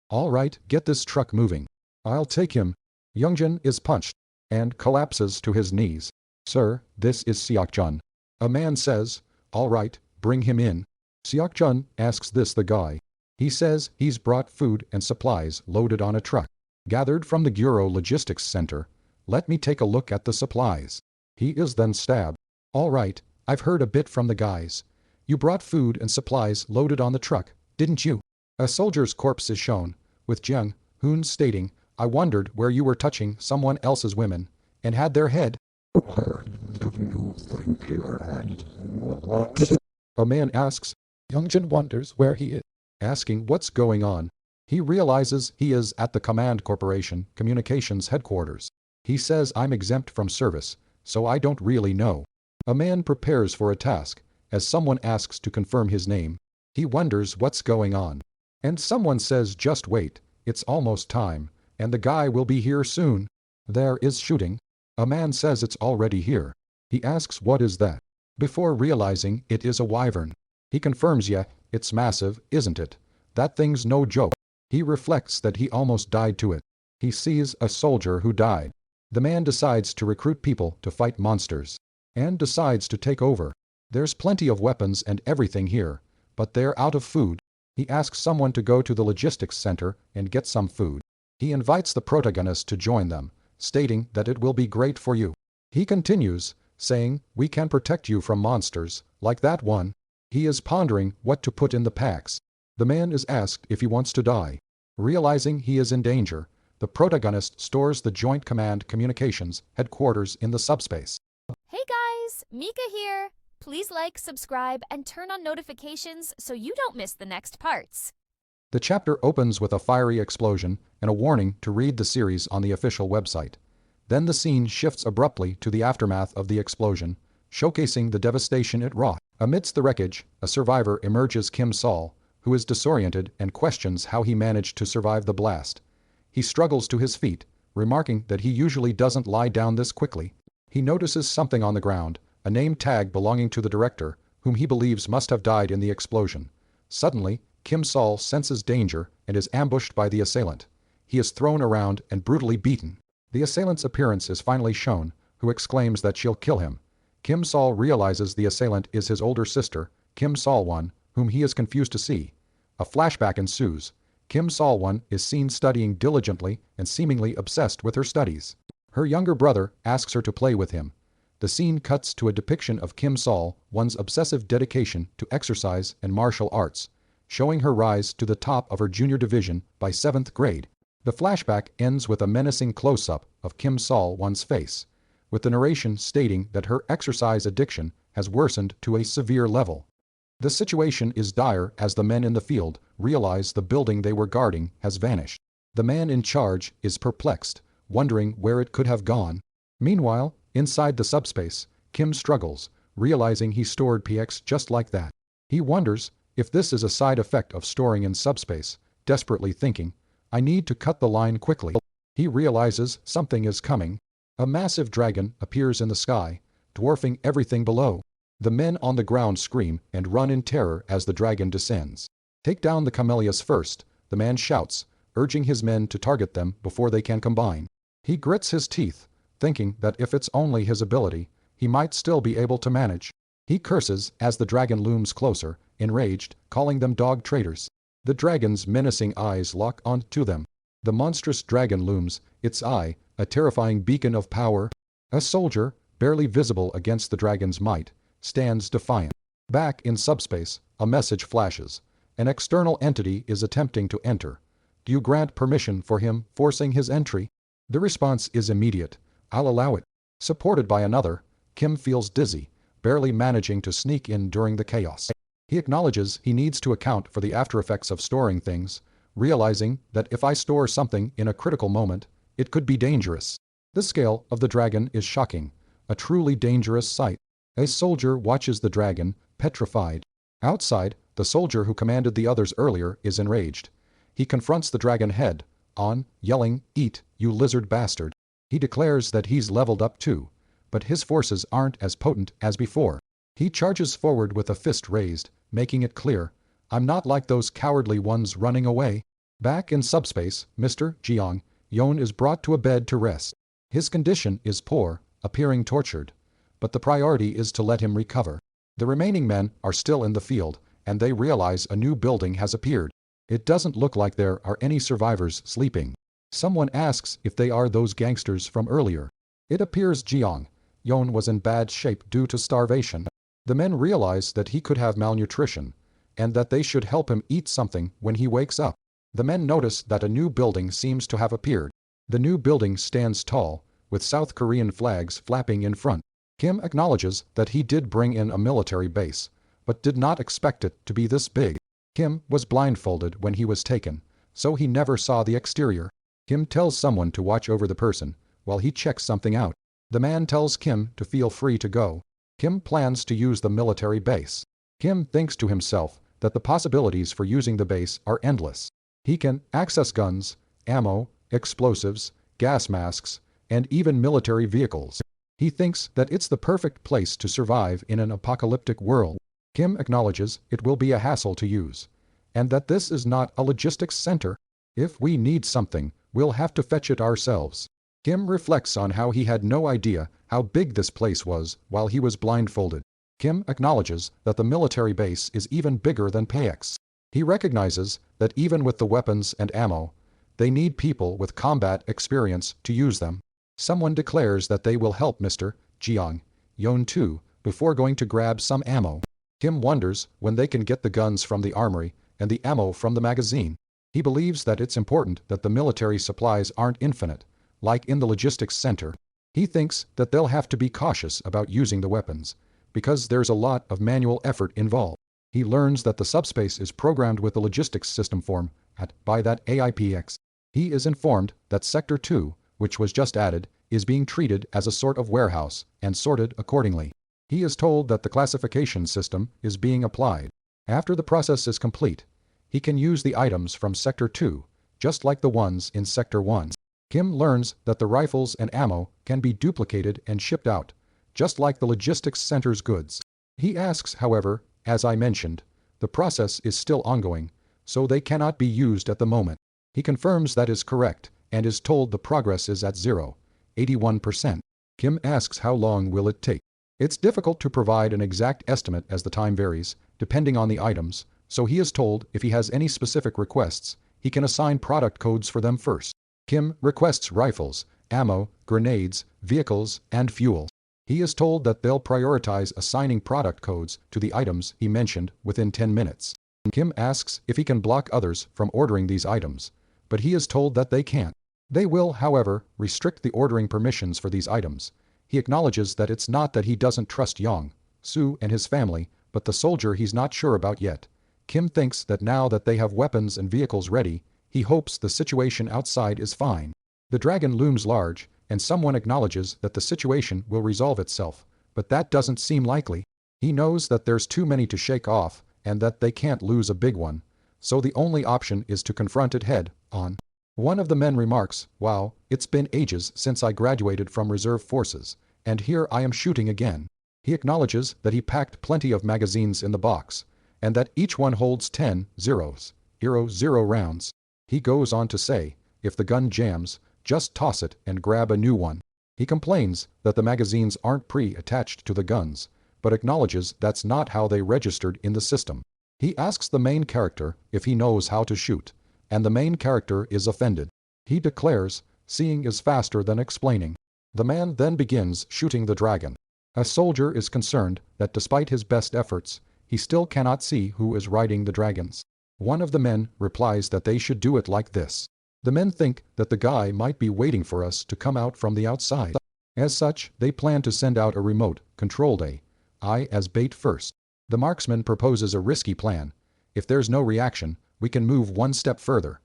All right, get this truck moving. I'll take him. Youngjin is punched and collapses to his knees. Sir, this is Seokjun. A man says, all right, bring him in. Seokjun asks this the guy. He says he's brought food and supplies loaded on a truck, gathered from the Guro Logistics Center. Let me take a look at the supplies. He is then stabbed. All right, I've heard a bit from the guys. You brought food and supplies loaded on the truck, didn't you? A soldier's corpse is shown, with Jang-hoon stating, I wondered where you were touching someone else's women, and had their head. Where do you think your head was? A man asks. Youngjin wonders where he is, asking what's going on. He realizes he is at the Command Corporation Communications headquarters. He says I'm exempt from service, so I don't really know. A man prepares for a task, as someone asks to confirm his name. He wonders what's going on. And someone says just wait, it's almost time, and the guy will be here soon. There is shooting. A man says it's already here. He asks what is that, before realizing it is a wyvern. He confirms yeah, it's massive, isn't it? That thing's no joke. He reflects that he almost died to it. He sees a soldier who died. The man decides to recruit people to fight monsters, and decides to take over. There's plenty of weapons and everything here, but they're out of food. He asks someone to go to the logistics center and get some food. He invites the protagonist to join them, stating that it will be great for you. He continues, saying, we can protect you from monsters, like that one. He is pondering what to put in the packs. The man is asked if he wants to die. Realizing he is in danger, the protagonist stores the Joint Command Communications headquarters in the subspace. Hey guys, Mika here. Please like, subscribe, and turn on notifications so you don't miss the next parts. The chapter opens with a fiery explosion and a warning to read the series on the official website. Then the scene shifts abruptly to the aftermath of the explosion, showcasing the devastation it wrought. Amidst the wreckage, a survivor emerges, Kim Sol, who is disoriented and questions how he managed to survive the blast. He struggles to his feet, remarking that he usually doesn't lie down this quickly. He notices something on the ground, a name tag belonging to the director, whom he believes must have died in the explosion. Suddenly, Kim Sol senses danger and is ambushed by the assailant. He is thrown around and brutally beaten. The assailant's appearance is finally shown, who exclaims that she'll kill him. Kim Sol realizes the assailant is his older sister, Kim Sol-won, whom he is confused to see. A flashback ensues. Kim Sol-won is seen studying diligently and seemingly obsessed with her studies. Her younger brother asks her to play with him. The scene cuts to a depiction of Kim Sol, one's obsessive dedication to exercise and martial arts, showing her rise to the top of her junior division by 7th grade. The flashback ends with a menacing close-up of Kim Sol one's face, with the narration stating that her exercise addiction has worsened to a severe level. The situation is dire as the men in the field realize the building they were guarding has vanished. The man in charge is perplexed, wondering where it could have gone. Meanwhile, inside the subspace, Kim struggles, realizing he stored PX just like that. He wonders if this is a side effect of storing in subspace, desperately thinking, I need to cut the line quickly. He realizes something is coming. A massive dragon appears in the sky, dwarfing everything below. The men on the ground scream and run in terror as the dragon descends. Take down the camellias first, the man shouts, urging his men to target them before they can combine. He grits his teeth, thinking that if it's only his ability, he might still be able to manage. He curses as the dragon looms closer, enraged, calling them dog traitors. The dragon's menacing eyes lock onto them. The monstrous dragon looms, its eye, a terrifying beacon of power. A soldier, barely visible against the dragon's might, stands defiant. Back in subspace, a message flashes. An external entity is attempting to enter. Do you grant permission for him forcing his entry? The response is immediate. I'll allow it. Supported by another, Kim feels dizzy, barely managing to sneak in during the chaos. He acknowledges he needs to account for the aftereffects of storing things, realizing that if I store something in a critical moment, it could be dangerous. The scale of the dragon is shocking, a truly dangerous sight. A soldier watches the dragon, petrified. Outside, the soldier who commanded the others earlier is enraged. He confronts the dragon head on, yelling, "Eat, you lizard bastard." He declares that he's leveled up too, but his forces aren't as potent as before. He charges forward with a fist raised, making it clear, I'm not like those cowardly ones running away. Back in subspace, Mr. Jiang Yon is brought to a bed to rest. His condition is poor, appearing tortured, but the priority is to let him recover. The remaining men are still in the field, and they realize a new building has appeared. It doesn't look like there are any survivors sleeping. Someone asks if they are those gangsters from earlier. It appears Jiang Yon was in bad shape due to starvation. The men realize that he could have malnutrition, and that they should help him eat something when he wakes up. The men notice that a new building seems to have appeared. The new building stands tall, with South Korean flags flapping in front. Kim acknowledges that he did bring in a military base, but did not expect it to be this big. Kim was blindfolded when he was taken, so he never saw the exterior. Kim tells someone to watch over the person, while he checks something out. The man tells Kim to feel free to go. Kim plans to use the military base. Kim thinks to himself that the possibilities for using the base are endless. He can access guns, ammo, explosives, gas masks, and even military vehicles. He thinks that it's the perfect place to survive in an apocalyptic world. Kim acknowledges it will be a hassle to use, and that this is not a logistics center. If we need something, we'll have to fetch it ourselves. Kim reflects on how he had no idea how big this place was while he was blindfolded. Kim acknowledges that the military base is even bigger than PX. He recognizes that even with the weapons and ammo, they need people with combat experience to use them. Someone declares that they will help Mr. Jiang Yon too before going to grab some ammo. Kim wonders when they can get the guns from the armory and the ammo from the magazine. He believes that it's important that the military supplies aren't infinite, like in the logistics center. He thinks that they'll have to be cautious about using the weapons, because there's a lot of manual effort involved. He learns that the subspace is programmed with the logistics system form by that AIPX. He is informed that Sector 2, which was just added, is being treated as a sort of warehouse and sorted accordingly. He is told that the classification system is being applied. After the process is complete, he can use the items from Sector 2, just like the ones in Sector 1. Kim learns that the rifles and ammo can be duplicated and shipped out, just like the logistics center's goods. He asks, however, as I mentioned, the process is still ongoing, so they cannot be used at the moment. He confirms that is correct, and is told the progress is at 81%. Kim asks how long will it take. It's difficult to provide an exact estimate as the time varies, depending on the items, so he is told if he has any specific requests, he can assign product codes for them first. Kim requests rifles, ammo, grenades, vehicles, and fuel. He is told that they'll prioritize assigning product codes to the items he mentioned within 10 minutes. Kim asks if he can block others from ordering these items, but he is told that they can't. They will, however, restrict the ordering permissions for these items. He acknowledges that it's not that he doesn't trust Yong, Su and his family, but the soldier he's not sure about yet. Kim thinks that now that they have weapons and vehicles ready, he hopes the situation outside is fine. The dragon looms large, and someone acknowledges that the situation will resolve itself, but that doesn't seem likely. He knows that there's too many to shake off, and that they can't lose a big one, so the only option is to confront it head on. One of the men remarks, "Wow, it's been ages since I graduated from reserve forces, and here I am shooting again." He acknowledges that he packed plenty of magazines in the box, and that each one holds 10 0 rounds. He goes on to say, if the gun jams, just toss it and grab a new one. He complains that the magazines aren't pre-attached to the guns, but acknowledges that's not how they registered in the system. He asks the main character if he knows how to shoot, and the main character is offended. He declares, seeing is faster than explaining. The man then begins shooting the dragon. A soldier is concerned that despite his best efforts, he still cannot see who is riding the dragons. One of the men replies that they should do it like this. The men think that the guy might be waiting for us to come out from the outside. As such, they plan to send out a remote, controlled AI as bait first. The marksman proposes a risky plan. If there's no reaction, we can move one step further.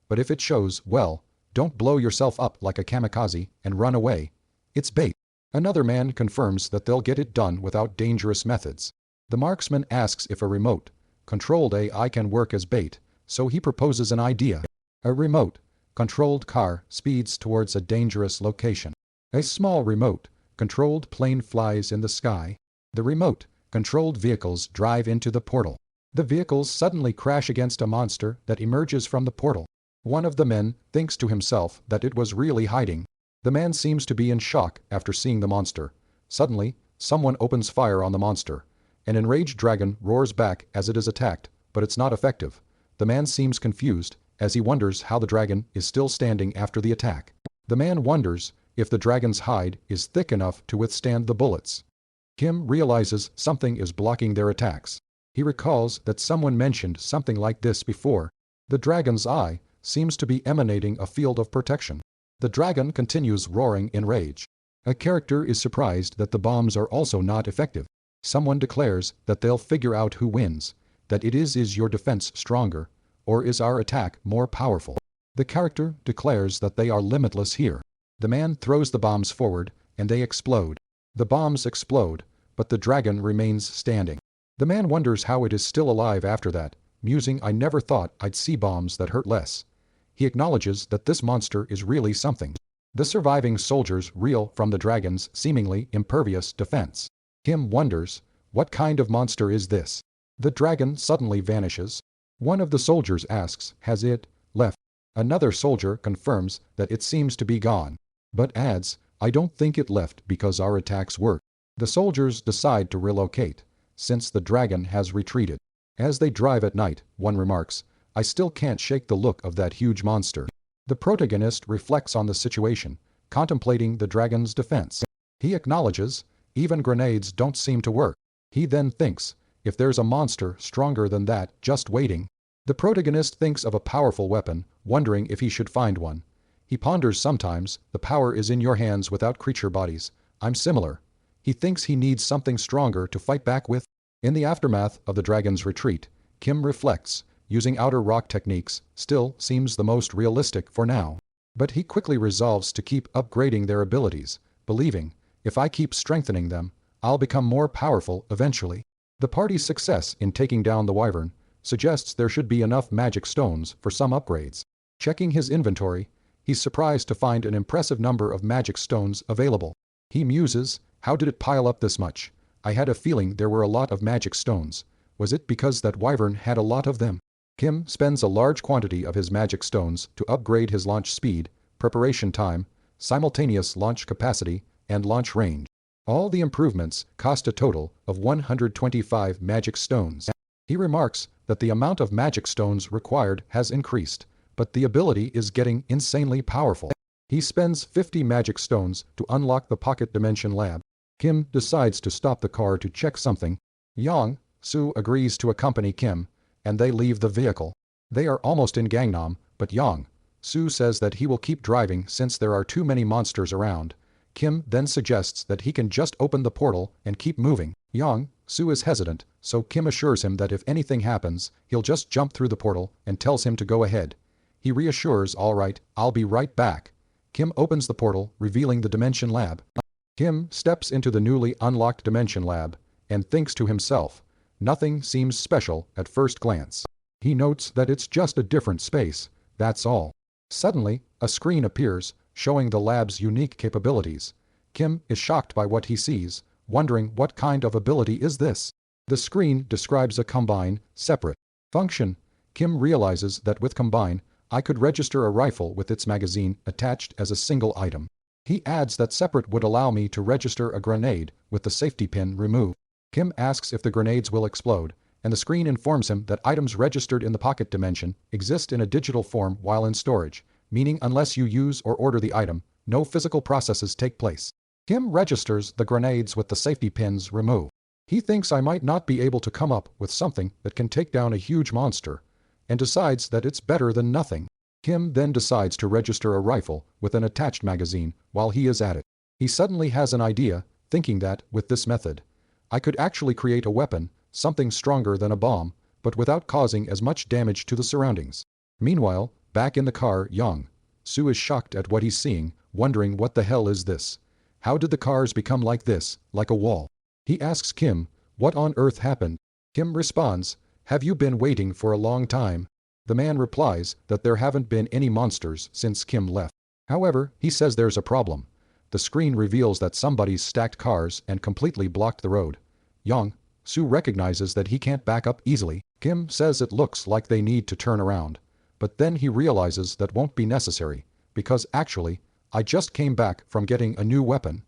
But if it shows, well, don't blow yourself up like a kamikaze and run away. It's bait. Another man confirms that they'll get it done without dangerous methods. The marksman asks if a remote, controlled AI can work as bait, so he proposes an idea. A remote, controlled car speeds towards a dangerous location. A small remote, controlled plane flies in the sky. The remote, controlled vehicles drive into the portal. The vehicles suddenly crash against a monster that emerges from the portal. One of the men thinks to himself that it was really hiding. The man seems to be in shock after seeing the monster. Suddenly, someone opens fire on the monster. An enraged dragon roars back as it is attacked, but it's not effective. The man seems confused, as he wonders how the dragon is still standing after the attack. The man wonders if the dragon's hide is thick enough to withstand the bullets. Kim realizes something is blocking their attacks. He recalls that someone mentioned something like this before. The dragon's eye seems to be emanating a field of protection. The dragon continues roaring in rage. A character is surprised that the bombs are also not effective. Someone declares that they'll figure out who wins, that it is your defense stronger, or is our attack more powerful. The character declares that they are limitless here. The man throws the bombs forward, and they explode. The bombs explode, but the dragon remains standing. The man wonders how it is still alive after that, musing, "I never thought I'd see bombs that hurt less." He acknowledges that this monster is really something. The surviving soldiers reel from the dragon's seemingly impervious defense. Kim wonders, what kind of monster is this? The dragon suddenly vanishes. One of the soldiers asks, has it left? Another soldier confirms that it seems to be gone, but adds, I don't think it left because our attacks work. The soldiers decide to relocate, since the dragon has retreated. As they drive at night, one remarks, I still can't shake the look of that huge monster. The protagonist reflects on the situation, contemplating the dragon's defense. He acknowledges, even grenades don't seem to work. He then thinks, if there's a monster stronger than that just waiting. The protagonist thinks of a powerful weapon, wondering if he should find one. He ponders sometimes, the power is in your hands without creature bodies. I'm similar. He thinks he needs something stronger to fight back with. In the aftermath of the dragon's retreat, Kim reflects, using outer rock techniques still seems the most realistic for now. But he quickly resolves to keep upgrading their abilities, believing, if I keep strengthening them, I'll become more powerful eventually. The party's success in taking down the wyvern suggests there should be enough magic stones for some upgrades. Checking his inventory, he's surprised to find an impressive number of magic stones available. He muses, how did it pile up this much? I had a feeling there were a lot of magic stones. Was it because that wyvern had a lot of them? Kim spends a large quantity of his magic stones to upgrade his launch speed, preparation time, simultaneous launch capacity, and launch range. All the improvements cost a total of 125 magic stones. He remarks that the amount of magic stones required has increased, but the ability is getting insanely powerful. He spends 50 magic stones to unlock the pocket dimension lab. Kim decides to stop the car to check something. Yang, Soo agrees to accompany Kim, and they leave the vehicle. They are almost in Gangnam, but Yang, Soo says that he will keep driving since there are too many monsters around. Kim then suggests that he can just open the portal and keep moving. Yang, Soo is hesitant, so Kim assures him that if anything happens, he'll just jump through the portal and tells him to go ahead. He reassures, "All right, I'll be right back." Kim opens the portal, revealing the Dimension Lab. Kim steps into the newly unlocked Dimension Lab and thinks to himself, nothing seems special at first glance. He notes that it's just a different space, that's all. Suddenly, a screen appears, showing the lab's unique capabilities. Kim is shocked by what he sees, wondering what kind of ability is this. The screen describes a combine, separate function. Kim realizes that with combine, I could register a rifle with its magazine attached as a single item. He adds that separate would allow me to register a grenade with the safety pin removed. Kim asks if the grenades will explode, and the screen informs him that items registered in the pocket dimension exist in a digital form while in storage, meaning unless you use or order the item, no physical processes take place. Kim registers the grenades with the safety pins removed. He thinks I might not be able to come up with something that can take down a huge monster, and decides that it's better than nothing. Kim then decides to register a rifle with an attached magazine while he is at it. He suddenly has an idea, thinking that, with this method, I could actually create a weapon, something stronger than a bomb, but without causing as much damage to the surroundings. Meanwhile, back in the car, Yang, Soo is shocked at what he's seeing, wondering what the hell is this? How did the cars become like this, like a wall? He asks Kim, what on earth happened? Kim responds, have you been waiting for a long time? The man replies that there haven't been any monsters since Kim left. However, he says there's a problem. The screen reveals that somebody's stacked cars and completely blocked the road. Yang, Soo recognizes that he can't back up easily. Kim says it looks like they need to turn around. But then he realizes that won't be necessary, because actually, I just came back from getting a new weapon.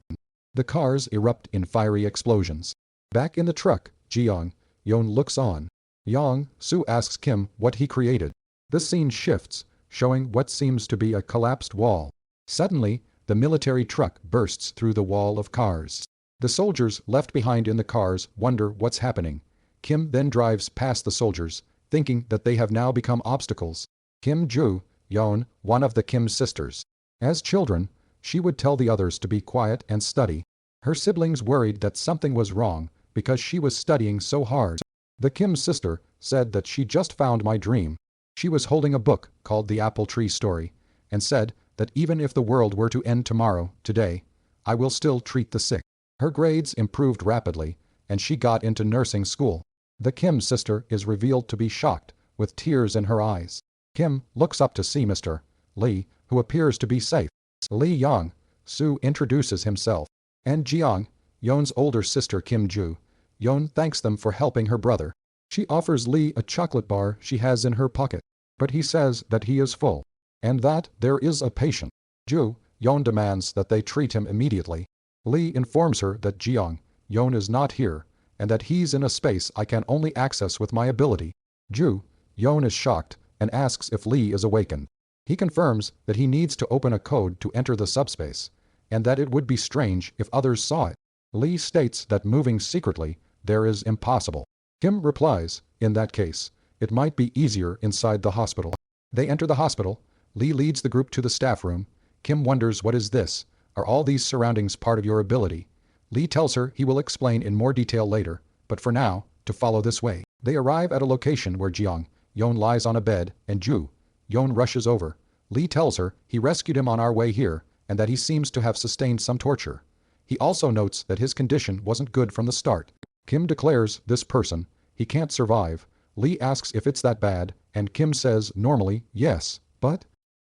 The cars erupt in fiery explosions. Back in the truck, Jiyoung, Yeon looks on. Yang, Soo asks Kim what he created. The scene shifts, showing what seems to be a collapsed wall. Suddenly, the military truck bursts through the wall of cars. The soldiers left behind in the cars wonder what's happening. Kim then drives past the soldiers, thinking that they have now become obstacles. Kim Joo, Yeon, one of the Kim sisters. As children, she would tell the others to be quiet and study. Her siblings worried that something was wrong because she was studying so hard. The Kim sister said that she just found my dream. She was holding a book called The Apple Tree Story, and said that even if the world were to end tomorrow, today, I will still treat the sick. Her grades improved rapidly, and she got into nursing school. The Kim sister is revealed to be shocked, with tears in her eyes. Kim looks up to see Mr. Lee, who appears to be safe. Lee Yang, Soo introduces himself, and Jiyoung, Yeon's older sister Kim Joo. Yeon thanks them for helping her brother. She offers Lee a chocolate bar she has in her pocket, but he says that he is full, and that there is a patient. Joo, Yeon demands that they treat him immediately. Lee informs her that Jiyoung, Yeon is not here, and that he's in a space I can only access with my ability. Joo, Yeon is shocked and asks if Lee is awakened. He confirms that he needs to open a code to enter the subspace, and that it would be strange if others saw it. Lee states that moving secretly there is impossible. Kim replies, in that case, it might be easier inside the hospital. They enter the hospital. Lee leads the group to the staff room. Kim wonders, what is this? Are all these surroundings part of your ability? Lee tells her he will explain in more detail later, but for now, to follow this way. They arrive at a location where Jiyoung, Yeon lies on a bed, and Joo, Yeon rushes over. Lee tells her he rescued him on our way here, and that he seems to have sustained some torture. He also notes that his condition wasn't good from the start. Kim declares this person, he can't survive. Lee asks if it's that bad, and Kim says normally, yes, but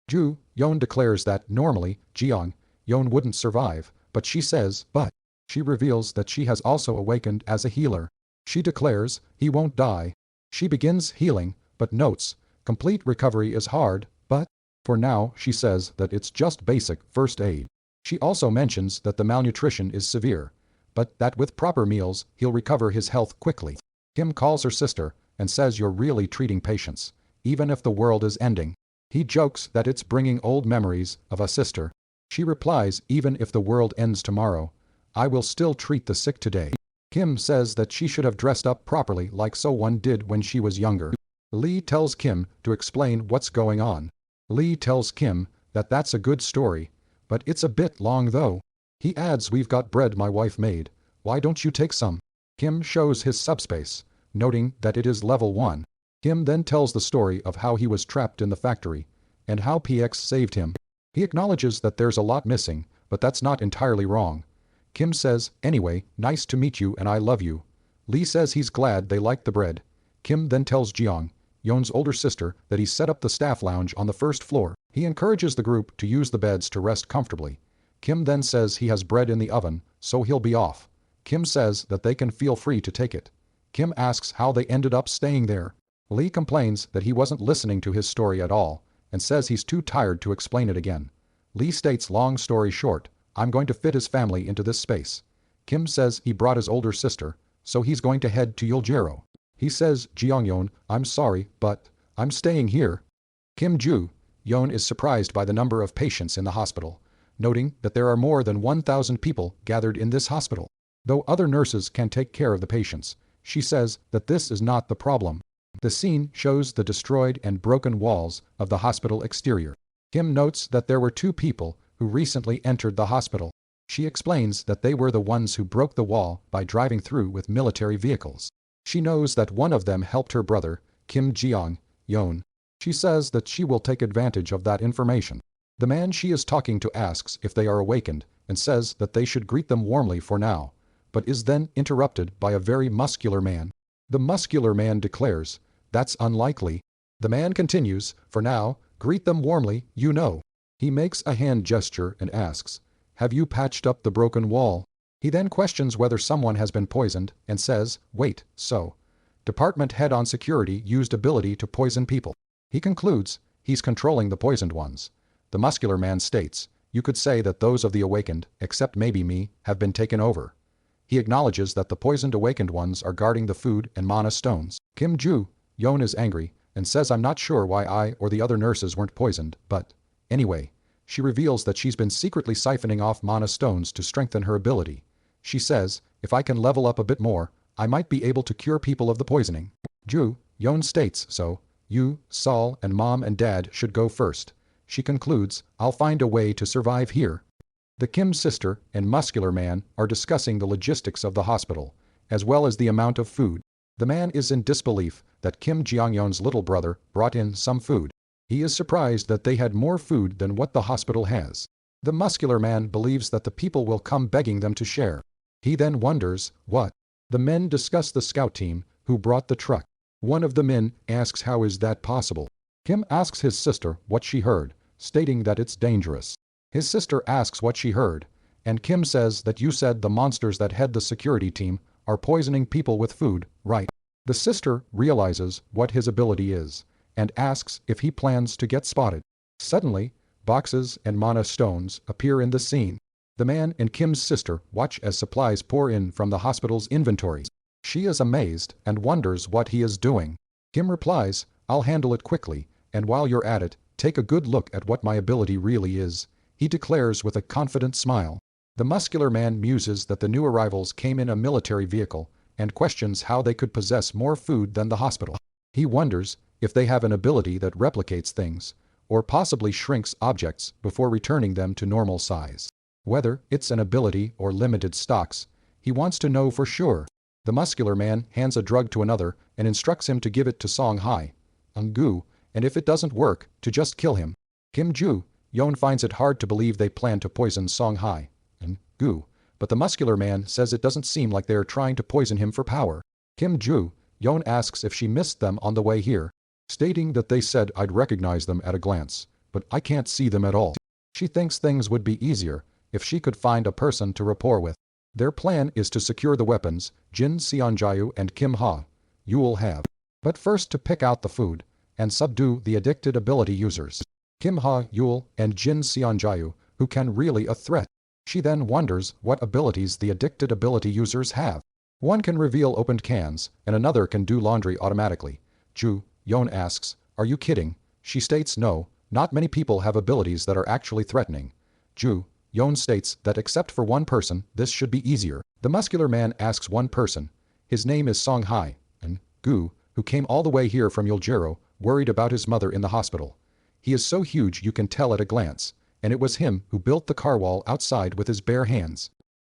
Joo, Yeon declares that normally, Jiyoung, Yeon wouldn't survive, but she says, but. She reveals that she has also awakened as a healer. She declares he won't die. She begins healing, but notes, complete recovery is hard, but for now she says that it's just basic first aid. She also mentions that the malnutrition is severe, but that with proper meals he'll recover his health quickly. Kim calls her sister and says you're really treating patients, even if the world is ending. He jokes that it's bringing old memories of a sister. She replies, even if the world ends tomorrow, I will still treat the sick today. Kim says that she should have dressed up properly like someone did when she was younger. Lee tells Kim to explain what's going on. Lee tells Kim that that's a good story, but it's a bit long though. He adds, we've got bread my wife made. Why don't you take some? Kim shows his subspace, noting that it is level 1. Kim then tells the story of how he was trapped in the factory, and how PX saved him. He acknowledges that there's a lot missing, but that's not entirely wrong. Kim says, anyway, nice to meet you and I love you. Lee says he's glad they liked the bread. Kim then tells Jeong, Yeon's older sister, that he set up the staff lounge on the first floor. He encourages the group to use the beds to rest comfortably. Kim then says he has bread in the oven, so he'll be off. Kim says that they can feel free to take it. Kim asks how they ended up staying there. Lee complains that he wasn't listening to his story at all, and says he's too tired to explain it again. Lee states, long story short, I'm going to fit his family into this space. Kim says he brought his older sister, so he's going to head to Yuljiro. He says, Jeongyeon, I'm sorry, but I'm staying here. Kim Ju, Yeon is surprised by the number of patients in the hospital, noting that there are more than 1,000 people gathered in this hospital. Though other nurses can take care of the patients, she says that this is not the problem. The scene shows the destroyed and broken walls of the hospital exterior. Kim notes that there were 2 people who recently entered the hospital. She explains that they were the ones who broke the wall by driving through with military vehicles. She knows that one of them helped her brother, Kim Jeong, Yeon. She says that she will take advantage of that information. The man she is talking to asks if they are awakened and says that they should greet them warmly for now, but is then interrupted by a very muscular man. The muscular man declares, that's unlikely. The man continues, for now, greet them warmly, you know. He makes a hand gesture and asks, have you patched up the broken wall? He then questions whether someone has been poisoned and says, wait, so. Department head on security used ability to poison people. He concludes, he's controlling the poisoned ones. The muscular man states, you could say that those of the awakened, except maybe me, have been taken over. He acknowledges that the poisoned awakened ones are guarding the food and mana stones. Kim Ju, Yeon is angry and says I'm not sure why I or the other nurses weren't poisoned, but anyway, she reveals that she's been secretly siphoning off mana stones to strengthen her ability. She says, if I can level up a bit more, I might be able to cure people of the poisoning. Ju, Yeon states, so, you, Sol, and Mom and Dad should go first. She concludes, I'll find a way to survive here. The Kim sister and muscular man are discussing the logistics of the hospital, as well as the amount of food. The man is in disbelief that Kim Jeongyeon's little brother brought in some food. He is surprised that they had more food than what the hospital has. The muscular man believes that the people will come begging them to share. He then wonders, what? The men discuss the scout team, who brought the truck. One of the men asks how is that possible. Kim asks his sister what she heard, stating that it's dangerous. His sister asks what she heard, and Kim says that you said the monsters that head the security team are poisoning people with food, right? The sister realizes what his ability is, and asks if he plans to get spotted. Suddenly, boxes and mana stones appear in the scene. The man and Kim's sister watch as supplies pour in from the hospital's inventory. She is amazed and wonders what he is doing. Kim replies, I'll handle it quickly, and while you're at it, take a good look at what my ability really is. He declares with a confident smile. The muscular man muses that the new arrivals came in a military vehicle and questions how they could possess more food than the hospital. He wonders if they have an ability that replicates things, or possibly shrinks objects before returning them to normal size. Whether it's an ability or limited stocks, he wants to know for sure. The muscular man hands a drug to another and instructs him to give it to Song Hai, Gu, and if it doesn't work, to just kill him. Kim Ju, Yeon finds it hard to believe they plan to poison Song Hai and Gu, but the muscular man says it doesn't seem like they are trying to poison him for power. Kim Ju, Yeon asks if she missed them on the way here, stating that they said I'd recognize them at a glance, but I can't see them at all. She thinks things would be easier if she could find a person to rapport with. Their plan is to secure the weapons Jin Seonjayu and Kim Ha Yul have, but first to pick out the food and subdue the addicted ability users. Kim Ha Yul and Jin Seonjayu, who can really a threat. She then wonders what abilities the addicted ability users have. One can reveal opened cans, and another can do laundry automatically. Ju, Yeon asks, are you kidding? She states no, not many people have abilities that are actually threatening. Ju Yon states that except for one person, this should be easier. The muscular man asks one person. His name is Song Hai, and Gu, who came all the way here from Yuljiro, worried about his mother in the hospital. He is so huge you can tell at a glance, and it was him who built the car wall outside with his bare hands.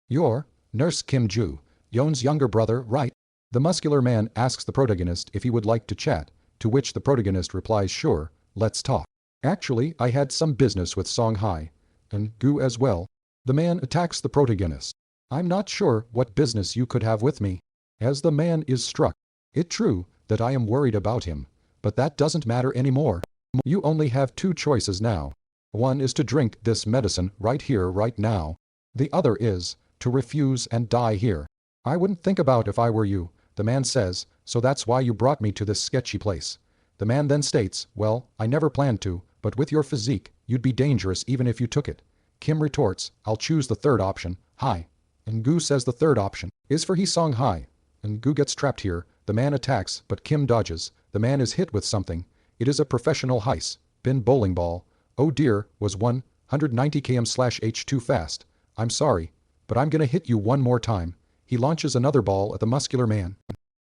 You're Nurse Kim Ju, Yon's younger brother, right? The muscular man asks the protagonist if he would like to chat, to which the protagonist replies, sure, let's talk. Actually, I had some business with Song Hai, and Gu as well. The man attacks the protagonist. I'm not sure what business you could have with me. As the man is struck. It's true that I am worried about him, but that doesn't matter anymore. You only have two choices now. One is to drink this medicine right here, right now. The other is to refuse and die here. I wouldn't think about if I were you, the man says, so that's why you brought me to this sketchy place. The man then states, well, I never planned to, but with your physique, you'd be dangerous even if you took it. Kim retorts, I'll choose the third option, Hai. And Gu says the third option is for Song Hai. And Gu gets trapped here. The man attacks, but Kim dodges. The man is hit with something. It is a professional heist. Bin bowling ball. Oh dear, was 190 km/h too fast. I'm sorry, but I'm gonna hit you one more time. He launches another ball at the muscular man.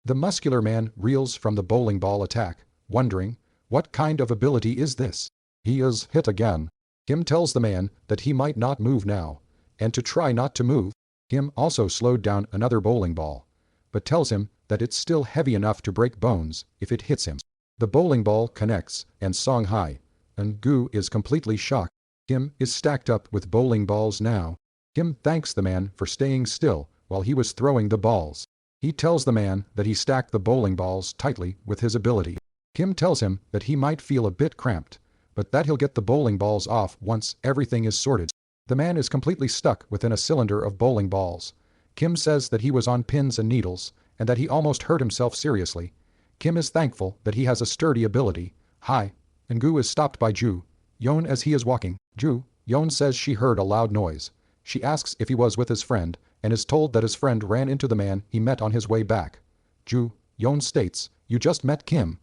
The muscular man reels from the bowling ball attack, wondering, what kind of ability is this? He is hit again. Kim tells the man that he might not move now, and to try not to move. Kim also slowed down another bowling ball, but tells him that it's still heavy enough to break bones if it hits him. The bowling ball connects, and Song Hai, and Gu is completely shocked. Kim is stacked up with bowling balls now. Kim thanks the man for staying still while he was throwing the balls. He tells the man that he stacked the bowling balls tightly with his ability. Kim tells him that he might feel a bit cramped, but that he'll get the bowling balls off once everything is sorted. The man is completely stuck within a cylinder of bowling balls. Kim says that he was on pins and needles, and that he almost hurt himself seriously. Kim is thankful that he has a sturdy ability. Hi. And Gu is stopped by Ju Yon as he is walking. Yon says she heard a loud noise. She asks if he was with his friend, and is told that his friend ran into the man he met on his way back. Yon states, you just met Kim.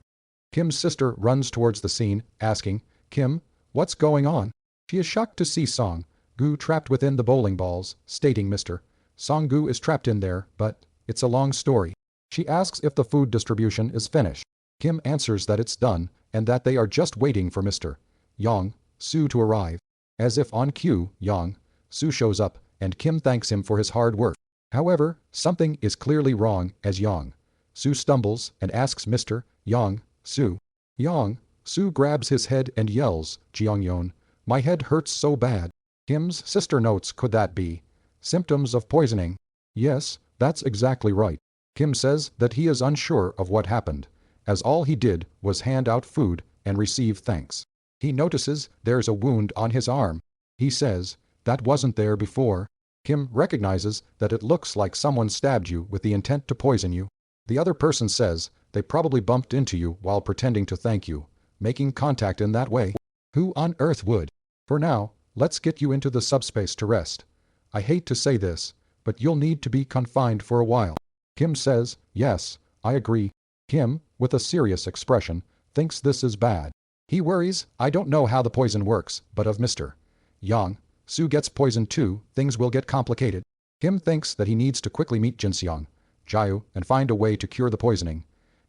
Kim's sister runs towards the scene, asking, Kim, what's going on? She is shocked to see Song Gu trapped within the bowling balls, stating Mr. Song Gu is trapped in there, but it's a long story. She asks if the food distribution is finished. Kim answers that it's done, and that they are just waiting for Mr. Yang Su to arrive. As if on cue, Yang Su shows up, and Kim thanks him for his hard work. However, something is clearly wrong as Yang Su stumbles and asks Mr. Yang Su. Yang Su grabs his head and yells, Jiangyon, my head hurts so bad. Kim's sister notes, could that be symptoms of poisoning? Yes, that's exactly right. Kim says that he is unsure of what happened, as all he did was hand out food and receive thanks. He notices there's a wound on his arm. He says, that wasn't there before. Kim recognizes that it looks like someone stabbed you with the intent to poison you. The other person says they probably bumped into you while pretending to thank you, making contact in that way. Who on earth would? For now, let's get you into the subspace to rest. I hate to say this, but you'll need to be confined for a while. Kim says, yes, I agree. Kim, with a serious expression, thinks this is bad. He worries, I don't know how the poison works, but if Mr. Yang Su gets poisoned too, things will get complicated. Kim thinks that he needs to quickly meet Jinseong Jiu and find a way to cure the poisoning.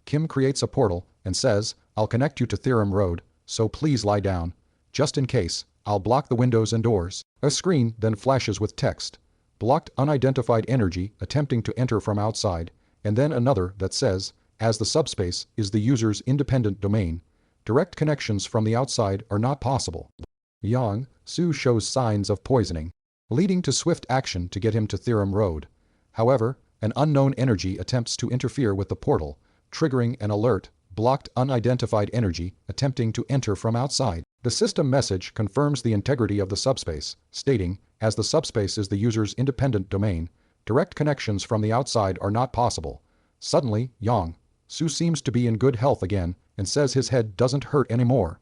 Kim creates a portal and says, I'll connect you to Theorem Road, so please lie down. Just in case, I'll block the windows and doors. A screen then flashes with text. Blocked unidentified energy attempting to enter from outside, and then another that says, as the subspace is the user's independent domain, direct connections from the outside are not possible. Yang Su shows signs of poisoning, leading to swift action to get him to Theorem Road. However, an unknown energy attempts to interfere with the portal, triggering an alert, blocked unidentified energy attempting to enter from outside. The system message confirms the integrity of the subspace, stating, as the subspace is the user's independent domain, direct connections from the outside are not possible. Suddenly, Yang Su seems to be in good health again and says his head doesn't hurt anymore.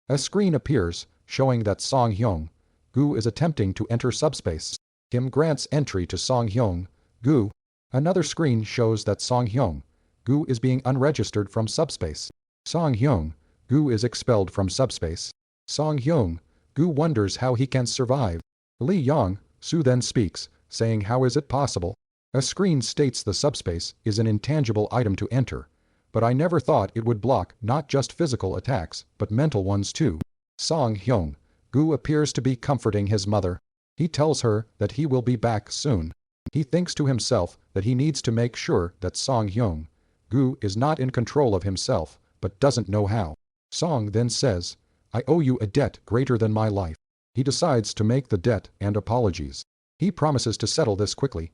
A screen appears, showing that Song Hyung Gu is attempting to enter subspace. Kim grants entry to Song Hyung Gu. Another screen shows that Song Hyung Gu is being unregistered from subspace. Song Hyung Gu is expelled from subspace. Song Hyung Gu wonders how he can survive. Li Yang, Su then speaks, saying how is it possible? A screen states the subspace is an intangible item to enter, but I never thought it would block not just physical attacks, but mental ones too. Song Hyung, Gu appears to be comforting his mother. He tells her that he will be back soon. He thinks to himself that he needs to make sure that Song Hyung, Gu is not in control of himself, but doesn't know how. Song then says, I owe you a debt greater than my life. He decides to make the debt and apologies. He promises to settle this quickly.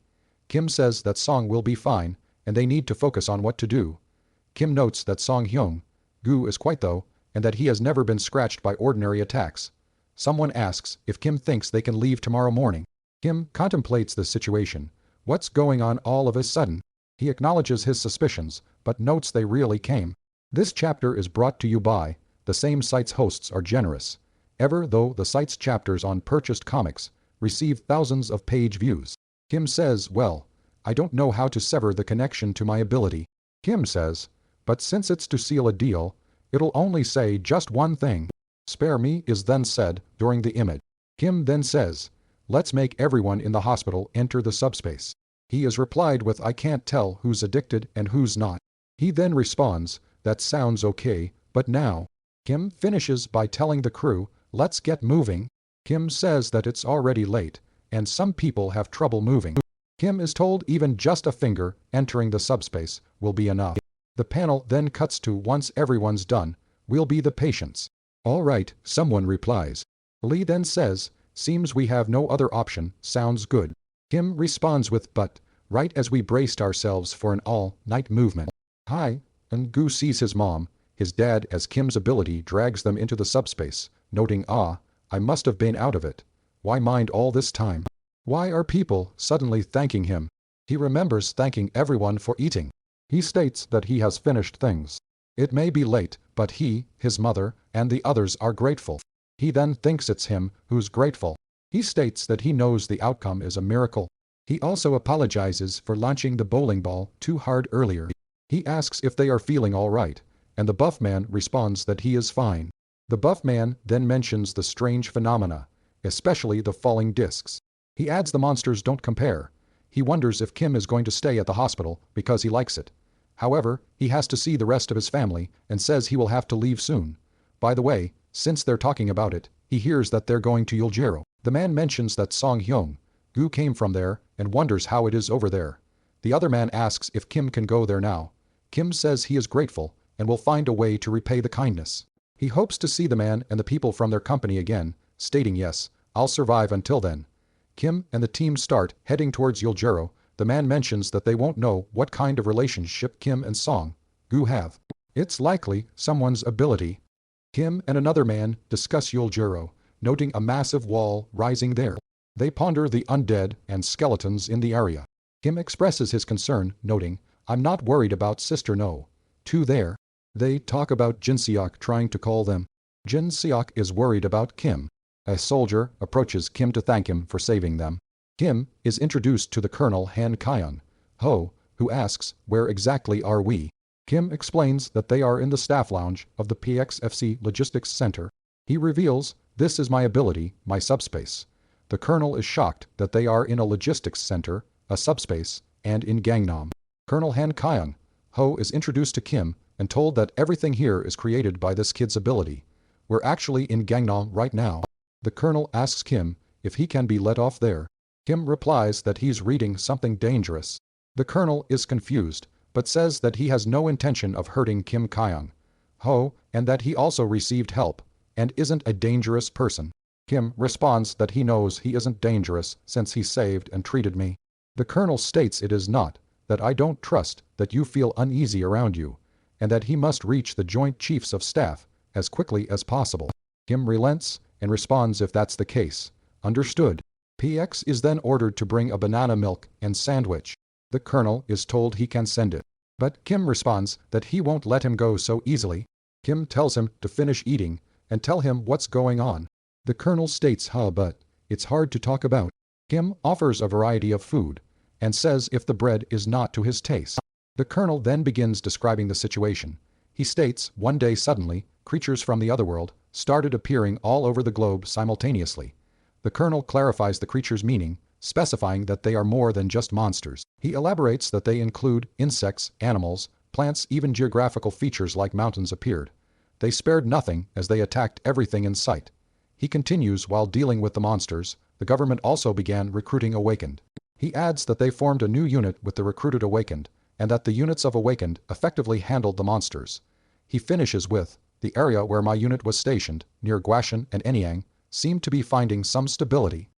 Kim says that Song will be fine, and they need to focus on what to do. Kim notes that Song Hyung, Gu is quite though, and that he has never been scratched by ordinary attacks. Someone asks if Kim thinks they can leave tomorrow morning. Kim contemplates the situation. What's going on all of a sudden? He acknowledges his suspicions, but notes they really came. This chapter is brought to you by the same site's hosts are generous. Ever though the site's chapters on purchased comics receive thousands of page views. Kim says, well, I don't know how to sever the connection to my ability. Kim says, but since it's to seal a deal, it'll only say just one thing. Spare me is then said during the image. Kim then says, let's make everyone in the hospital enter the subspace. He is replied with I can't tell who's addicted and who's not. He then responds, that sounds okay, but now. Kim finishes by telling the crew, let's get moving. Kim says that it's already late, and some people have trouble moving. Kim is told even just a finger entering the subspace will be enough. The panel then cuts to once everyone's done, we'll be the patients. All right, someone replies. Lee then says, seems we have no other option, sounds good. Kim responds with but, right as we braced ourselves for an all-night movement. Hi, and Gu sees his mom, his dad as Kim's ability drags them into the subspace, noting I must have been out of it. Why mind all this time? Why are people suddenly thanking him? He remembers thanking everyone for eating. He states that he has finished things. It may be late, but he, his mother, and the others are grateful. He then thinks it's him who's grateful. He states that he knows the outcome is a miracle. He also apologizes for launching the bowling ball too hard earlier. He asks if they are feeling all right, and the buff man responds that he is fine. The buff man then mentions the strange phenomena, especially the falling discs. He adds the monsters don't compare. He wonders if Kim is going to stay at the hospital because he likes it. However, he has to see the rest of his family and says he will have to leave soon. By the way, since they're talking about it, he hears that they're going to Yuljiro. The man mentions that Song Hyung, Gu came from there and wonders how it is over there. The other man asks if Kim can go there now. Kim says he is grateful and will find a way to repay the kindness. He hopes to see the man and the people from their company again, stating yes, I'll survive until then. Kim and the team start heading towards Yuljiro. The man mentions that they won't know what kind of relationship Kim and Song, Gu have. It's likely someone's ability. Kim and another man discuss Yuljiro, noting a massive wall rising there. They ponder the undead and skeletons in the area. Kim expresses his concern, noting, I'm not worried about Sister No. 2 there. They talk about Jin Seok trying to call them. Jin Seok is worried about Kim. A soldier approaches Kim to thank him for saving them. Kim is introduced to the Colonel Han Kyung Ho, who asks, where exactly are we? Kim explains that they are in the staff lounge of the PXFC Logistics Center. He reveals, this is my ability, my subspace. The Colonel is shocked that they are in a logistics center, a subspace, and in Gangnam. Colonel Han Kyung Ho is introduced to Kim and told that everything here is created by this kid's ability. We're actually in Gangnam right now. The Colonel asks Kim if he can be let off there. Kim replies that he's reading something dangerous. The Colonel is confused, but says that he has no intention of hurting Kim Kyung Ho and that he also received help and isn't a dangerous person. Kim responds that he knows he isn't dangerous since he saved and treated me. The Colonel states it is not, that I don't trust that you feel uneasy around you, and that he must reach the Joint Chiefs of Staff as quickly as possible. Kim relents and responds if that's the case. Understood. PX is then ordered to bring a banana milk and sandwich. The Colonel is told he can send it. But Kim responds that he won't let him go so easily. Kim tells him to finish eating and tell him what's going on. The Colonel states but it's hard to talk about. Kim offers a variety of food and says if the bread is not to his taste. The Colonel then begins describing the situation. He states one day suddenly, creatures from the otherworld started appearing all over the globe simultaneously. The colonel clarifies the creature's meaning, specifying that they are more than just monsters. He elaborates that they include insects, animals, plants, even geographical features like mountains appeared. They spared nothing as they attacked everything in sight. He continues, while dealing with the monsters, the government also began recruiting Awakened. He adds that they formed a new unit with the recruited Awakened, and that the units of Awakened effectively handled the monsters. He finishes with, the area where my unit was stationed, near Guashan and Enyang, seemed to be finding some stability.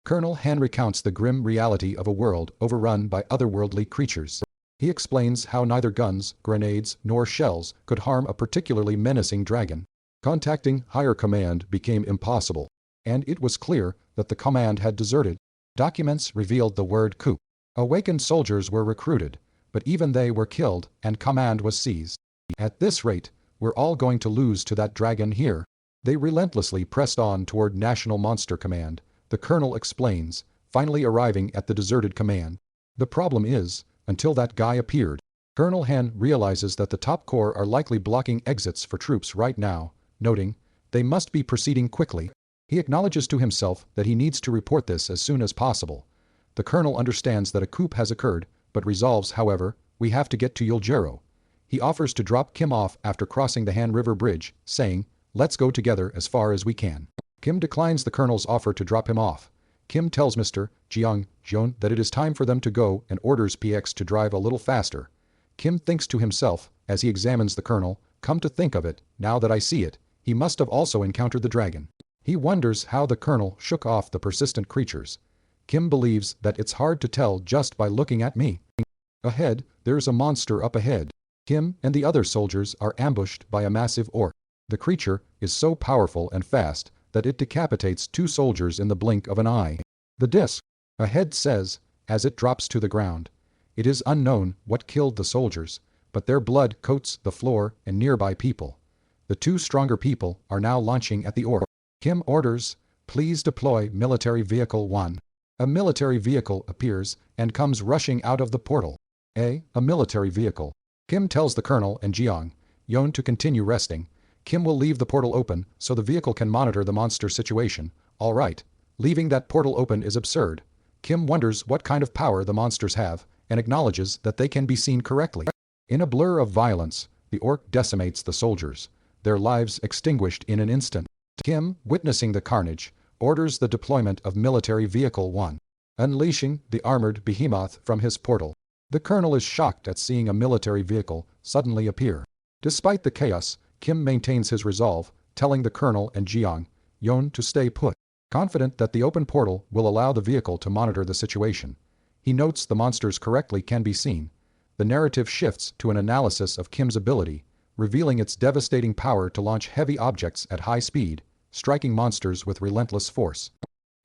Colonel Han recounts the grim reality of a world overrun by otherworldly creatures. He explains how neither guns, grenades, nor shells could harm a particularly menacing dragon. Contacting higher command became impossible, and it was clear that the command had deserted. Documents revealed the word coup. Awakened soldiers were recruited, but even they were killed and command was seized. At this rate, we're all going to lose to that dragon here. They relentlessly pressed on toward National Monster Command, the colonel explains, finally arriving at the deserted command. The problem is, until that guy appeared, Colonel Han realizes that the top corps are likely blocking exits for troops right now, noting, they must be proceeding quickly. He acknowledges to himself that he needs to report this as soon as possible. The colonel understands that a coup has occurred, but resolves, however, we have to get to Yuljiro. He offers to drop Kim off after crossing the Han River Bridge, saying, let's go together as far as we can. Kim declines the colonel's offer to drop him off. Kim tells Mr. Jiang Jion that it is time for them to go and orders PX to drive a little faster. Kim thinks to himself, as he examines the colonel, come to think of it, now that I see it, he must have also encountered the dragon. He wonders how the colonel shook off the persistent creatures. Kim believes that it's hard to tell just by looking at me. Ahead, there's a monster up ahead. Kim and the other soldiers are ambushed by a massive orc. The creature is so powerful and fast that it decapitates 2 soldiers in the blink of an eye. The disc ahead says, as it drops to the ground, it is unknown what killed the soldiers, but their blood coats the floor and nearby people. The 2 stronger people are now launching at the orc. Kim orders, please deploy Military Vehicle 1. A military vehicle appears and comes rushing out of the portal. A military vehicle. Kim tells the colonel and Jiang Yon to continue resting. Kim will leave the portal open so the vehicle can monitor the monster situation. All right. Leaving that portal open is absurd. Kim wonders what kind of power the monsters have and acknowledges that they can be seen correctly. In a blur of violence, the orc decimates the soldiers, their lives extinguished in an instant. Kim, witnessing the carnage, orders the deployment of Military Vehicle 1, unleashing the armored behemoth from his portal. The colonel is shocked at seeing a military vehicle suddenly appear. Despite the chaos, Kim maintains his resolve, telling the colonel and Jiang Yon to stay put, confident that the open portal will allow the vehicle to monitor the situation. He notes the monsters correctly can be seen. The narrative shifts to an analysis of Kim's ability, revealing its devastating power to launch heavy objects at high speed, striking monsters with relentless force.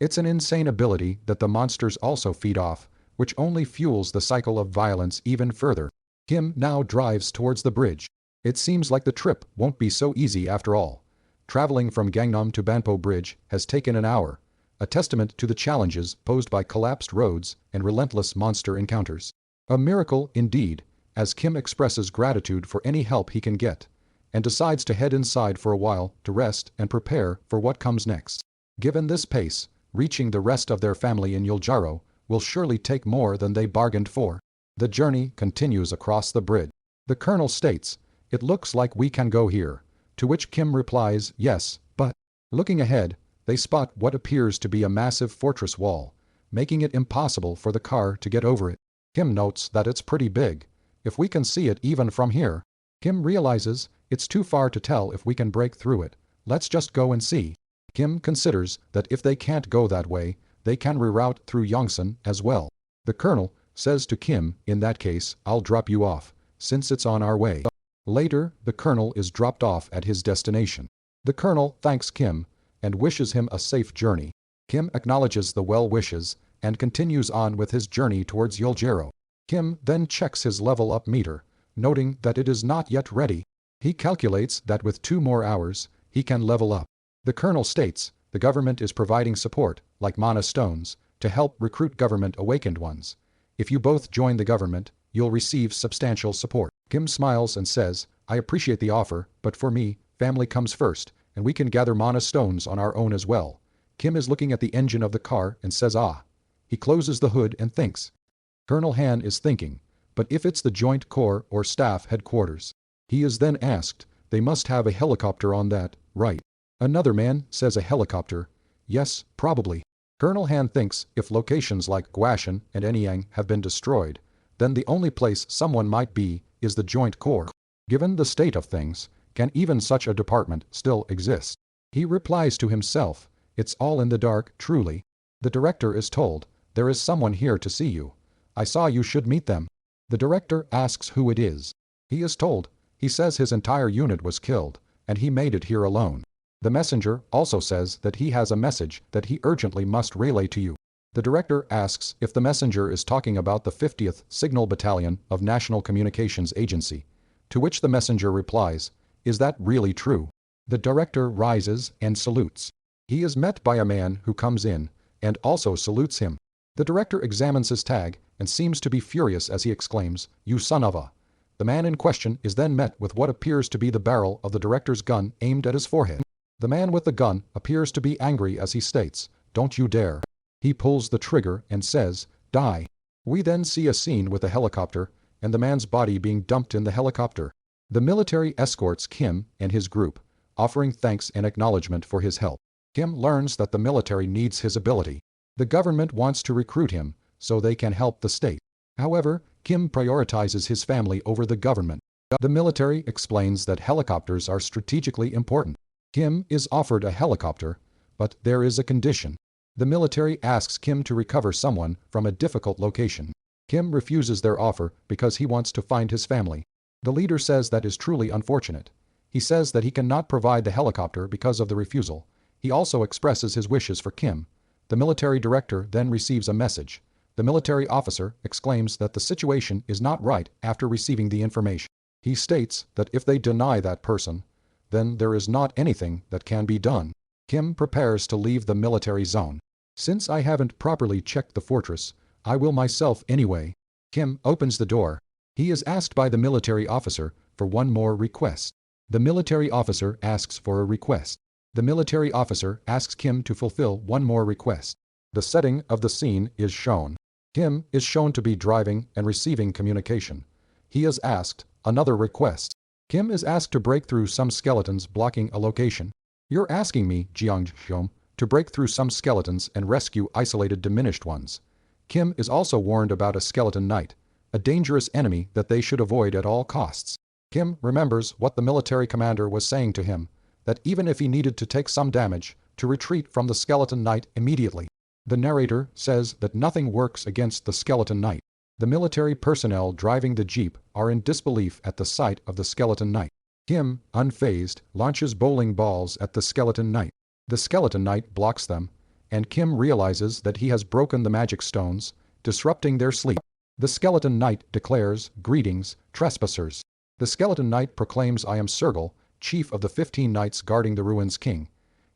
It's an insane ability that the monsters also feed off, which only fuels the cycle of violence even further. Kim now drives towards the bridge. It seems like the trip won't be so easy after all. Traveling from Gangnam to Banpo Bridge has taken an hour, a testament to the challenges posed by collapsed roads and relentless monster encounters. A miracle indeed, as Kim expresses gratitude for any help he can get, and decides to head inside for a while to rest and prepare for what comes next. Given this pace, reaching the rest of their family in Yuljiro will surely take more than they bargained for. The journey continues across the bridge. The colonel states, it looks like we can go here, to which Kim replies, yes, but, looking ahead, they spot what appears to be a massive fortress wall, making it impossible for the car to get over it. Kim notes that it's pretty big. If we can see it even from here. Kim realizes it's too far to tell if we can break through it. Let's just go and see. Kim considers that if they can't go that way, they can reroute through Yongsan as well. The colonel says to Kim, in that case, I'll drop you off, since it's on our way. Later, the colonel is dropped off at his destination. The colonel thanks Kim and wishes him a safe journey. Kim acknowledges the well wishes and continues on with his journey towards Yuljiro. Kim then checks his level up meter, noting that it is not yet ready. He calculates that with 2 more hours, he can level up. The colonel states the government is providing support, like mana stones, to help recruit government awakened ones. If you both join the government, you'll receive substantial support. Kim smiles and says, I appreciate the offer, but for me, family comes first, and we can gather mana stones on our own as well. Kim is looking at the engine of the car and says ah. He closes the hood and thinks. Colonel Han is thinking, but if it's the Joint Corps or Staff Headquarters? He is then asked, they must have a helicopter on that, right? Another man says a helicopter. Yes, probably. Colonel Han thinks if locations like Guashan and Anyang have been destroyed, then the only place someone might be is the Joint Corps. Given the state of things, can even such a department still exist? He replies to himself, it's all in the dark, truly. The director is told, there is someone here to see you. I saw you should meet them. The director asks who it is. He is told, he says his entire unit was killed, and he made it here alone. The messenger also says that he has a message that he urgently must relay to you. The director asks if the messenger is talking about the 50th Signal Battalion of National Communications Agency, to which the messenger replies, is that really true? The director rises and salutes. He is met by a man who comes in and also salutes him. The director examines his tag and seems to be furious as he exclaims, you son of a. The man in question is then met with what appears to be the barrel of the director's gun aimed at his forehead. The man with the gun appears to be angry as he states, don't you dare. He pulls the trigger and says, die. We then see a scene with a helicopter and the man's body being dumped in the helicopter. The military escorts Kim and his group, offering thanks and acknowledgement for his help. Kim learns that the military needs his ability. The government wants to recruit him so they can help the state. However, Kim prioritizes his family over the government. The military explains that helicopters are strategically important. Kim is offered a helicopter, but there is a condition. The military asks Kim to recover someone from a difficult location. Kim refuses their offer because he wants to find his family. The leader says that is truly unfortunate. He says that he cannot provide the helicopter because of the refusal. He also expresses his wishes for Kim. The military director then receives a message. The military officer exclaims that the situation is not right after receiving the information. He states that if they deny that person, then there is not anything that can be done. Kim prepares to leave the military zone. Since I haven't properly checked the fortress, I will myself anyway. Kim opens the door. He is asked by the military officer for one more request. The military officer asks for a request. The military officer asks Kim to fulfill one more request. The setting of the scene is shown. Kim is shown to be driving and receiving communication. He is asked another request. Kim is asked to break through some skeletons blocking a location. You're asking me, Jeongjeom, to break through some skeletons and rescue isolated diminished ones. Kim is also warned about a skeleton knight, a dangerous enemy that they should avoid at all costs. Kim remembers what the military commander was saying to him, that even if he needed to take some damage, to retreat from the skeleton knight immediately. The narrator says that nothing works against the skeleton knight. The military personnel driving the jeep are in disbelief at the sight of the skeleton knight. Kim, unfazed, launches bowling balls at the skeleton knight. The skeleton knight blocks them, and Kim realizes that he has broken the magic stones, disrupting their sleep. The skeleton knight declares, greetings, trespassers. The skeleton knight proclaims I am Sergal, chief of the 15 knights guarding the ruins king.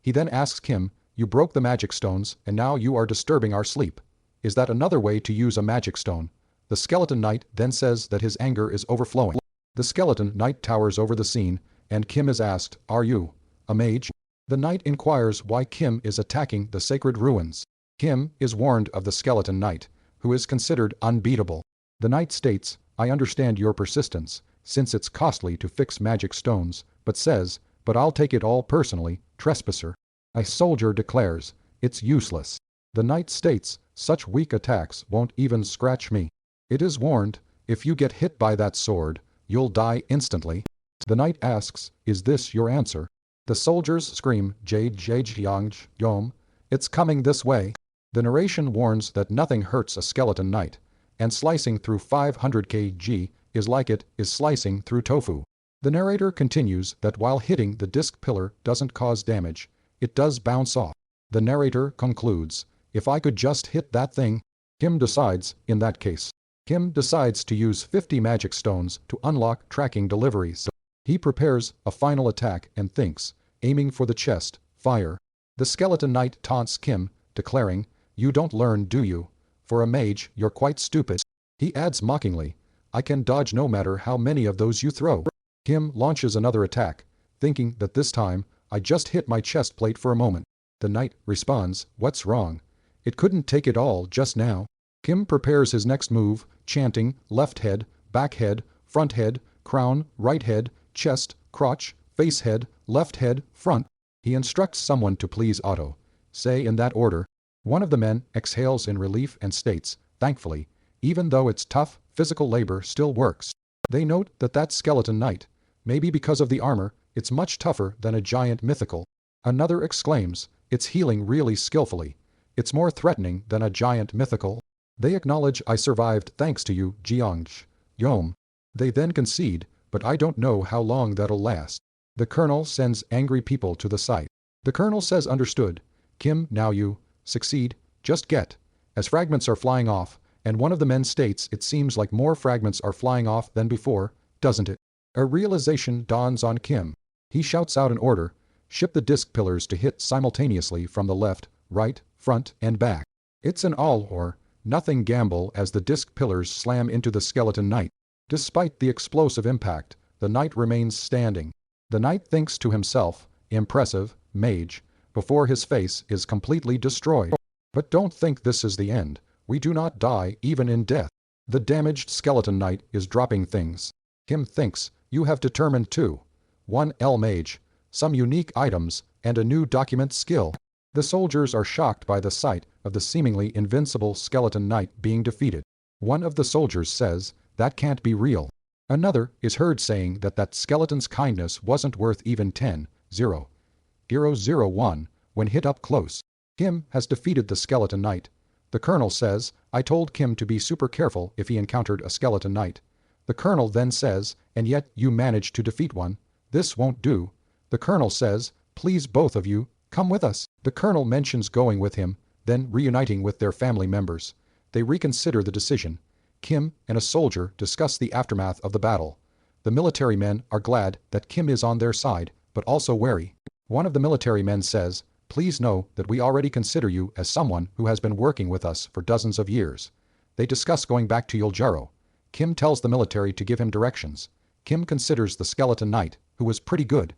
He then asks Kim, you broke the magic stones and now you are disturbing our sleep. Is that another way to use a magic stone? The skeleton knight then says that his anger is overflowing. The skeleton knight towers over the scene, and Kim is asked, are you a mage? The knight inquires why Kim is attacking the sacred ruins. Kim is warned of the skeleton knight, who is considered unbeatable. The knight states, I understand your persistence, since it's costly to fix magic stones, but says, but I'll take it all personally, trespasser. A soldier declares, it's useless. The knight states, such weak attacks won't even scratch me. It is warned, if you get hit by that sword, you'll die instantly. The knight asks, is this your answer? The soldiers scream, Yom, it's coming this way. The narration warns that nothing hurts a skeleton knight, and slicing through 500 kg is like it is slicing through tofu. The narrator continues that while hitting the disc pillar doesn't cause damage, it does bounce off. The narrator concludes, if I could just hit that thing. Kim decides, in that case. Kim decides to use 50 magic stones to unlock tracking deliveries. He prepares a final attack and thinks, aiming for the chest, fire. The skeleton knight taunts Kim, declaring, you don't learn, do you? For a mage, you're quite stupid. He adds mockingly, I can dodge no matter how many of those you throw. Kim launches another attack, thinking that this time, I just hit my chest plate for a moment. The knight responds, "What's wrong? It couldn't take it all just now." Kim prepares his next move, chanting left head, back head, front head, crown, right head, chest, crotch, face head, left head, front. He instructs someone to please auto say in that order. One of the men exhales in relief and states, "Thankfully, even though it's tough, physical labor still works." They note that skeleton knight, maybe because of the armor, it's much tougher than a giant mythical. Another exclaims, "It's healing really skillfully. It's more threatening than a giant mythical." They acknowledge, "I survived thanks to you, Jiangj. Yom." They then concede, "But I don't know how long that'll last." The colonel sends angry people to the site. The colonel says, "Understood. Kim, now you succeed, just get." As fragments are flying off, and one of the men states, "It seems like more fragments are flying off than before, doesn't it?" A realization dawns on Kim. He shouts out an order, "Ship the disc pillars to hit simultaneously from the left, right, front, and back." It's an all or nothing gamble as the disc pillars slam into the skeleton knight. Despite the explosive impact, the knight remains standing. The knight thinks to himself, "Impressive, mage," before his face is completely destroyed. But don't think this is the end. We do not die even in death. The damaged skeleton knight is dropping things. Kim thinks, "You have determined two. 1 mage, some unique items, and a new document skill." The soldiers are shocked by the sight of the seemingly invincible skeleton knight being defeated. One of the soldiers says, "That can't be real." Another is heard saying that skeleton's kindness wasn't worth even 10,001 when hit up close. Kim has defeated the skeleton knight. The colonel says, "I told Kim to be super careful if he encountered a skeleton knight." The colonel then says, "And yet you managed to defeat one. This won't do." The colonel says, "Please both of you, come with us." The colonel mentions going with him, then reuniting with their family members. They reconsider the decision. Kim and a soldier discuss the aftermath of the battle. The military men are glad that Kim is on their side, but also wary. One of the military men says, "Please know that we already consider you as someone who has been working with us for dozens of years." They discuss going back to Yuljaro. Kim tells the military to give him directions. Kim considers the skeleton knight, who was pretty good.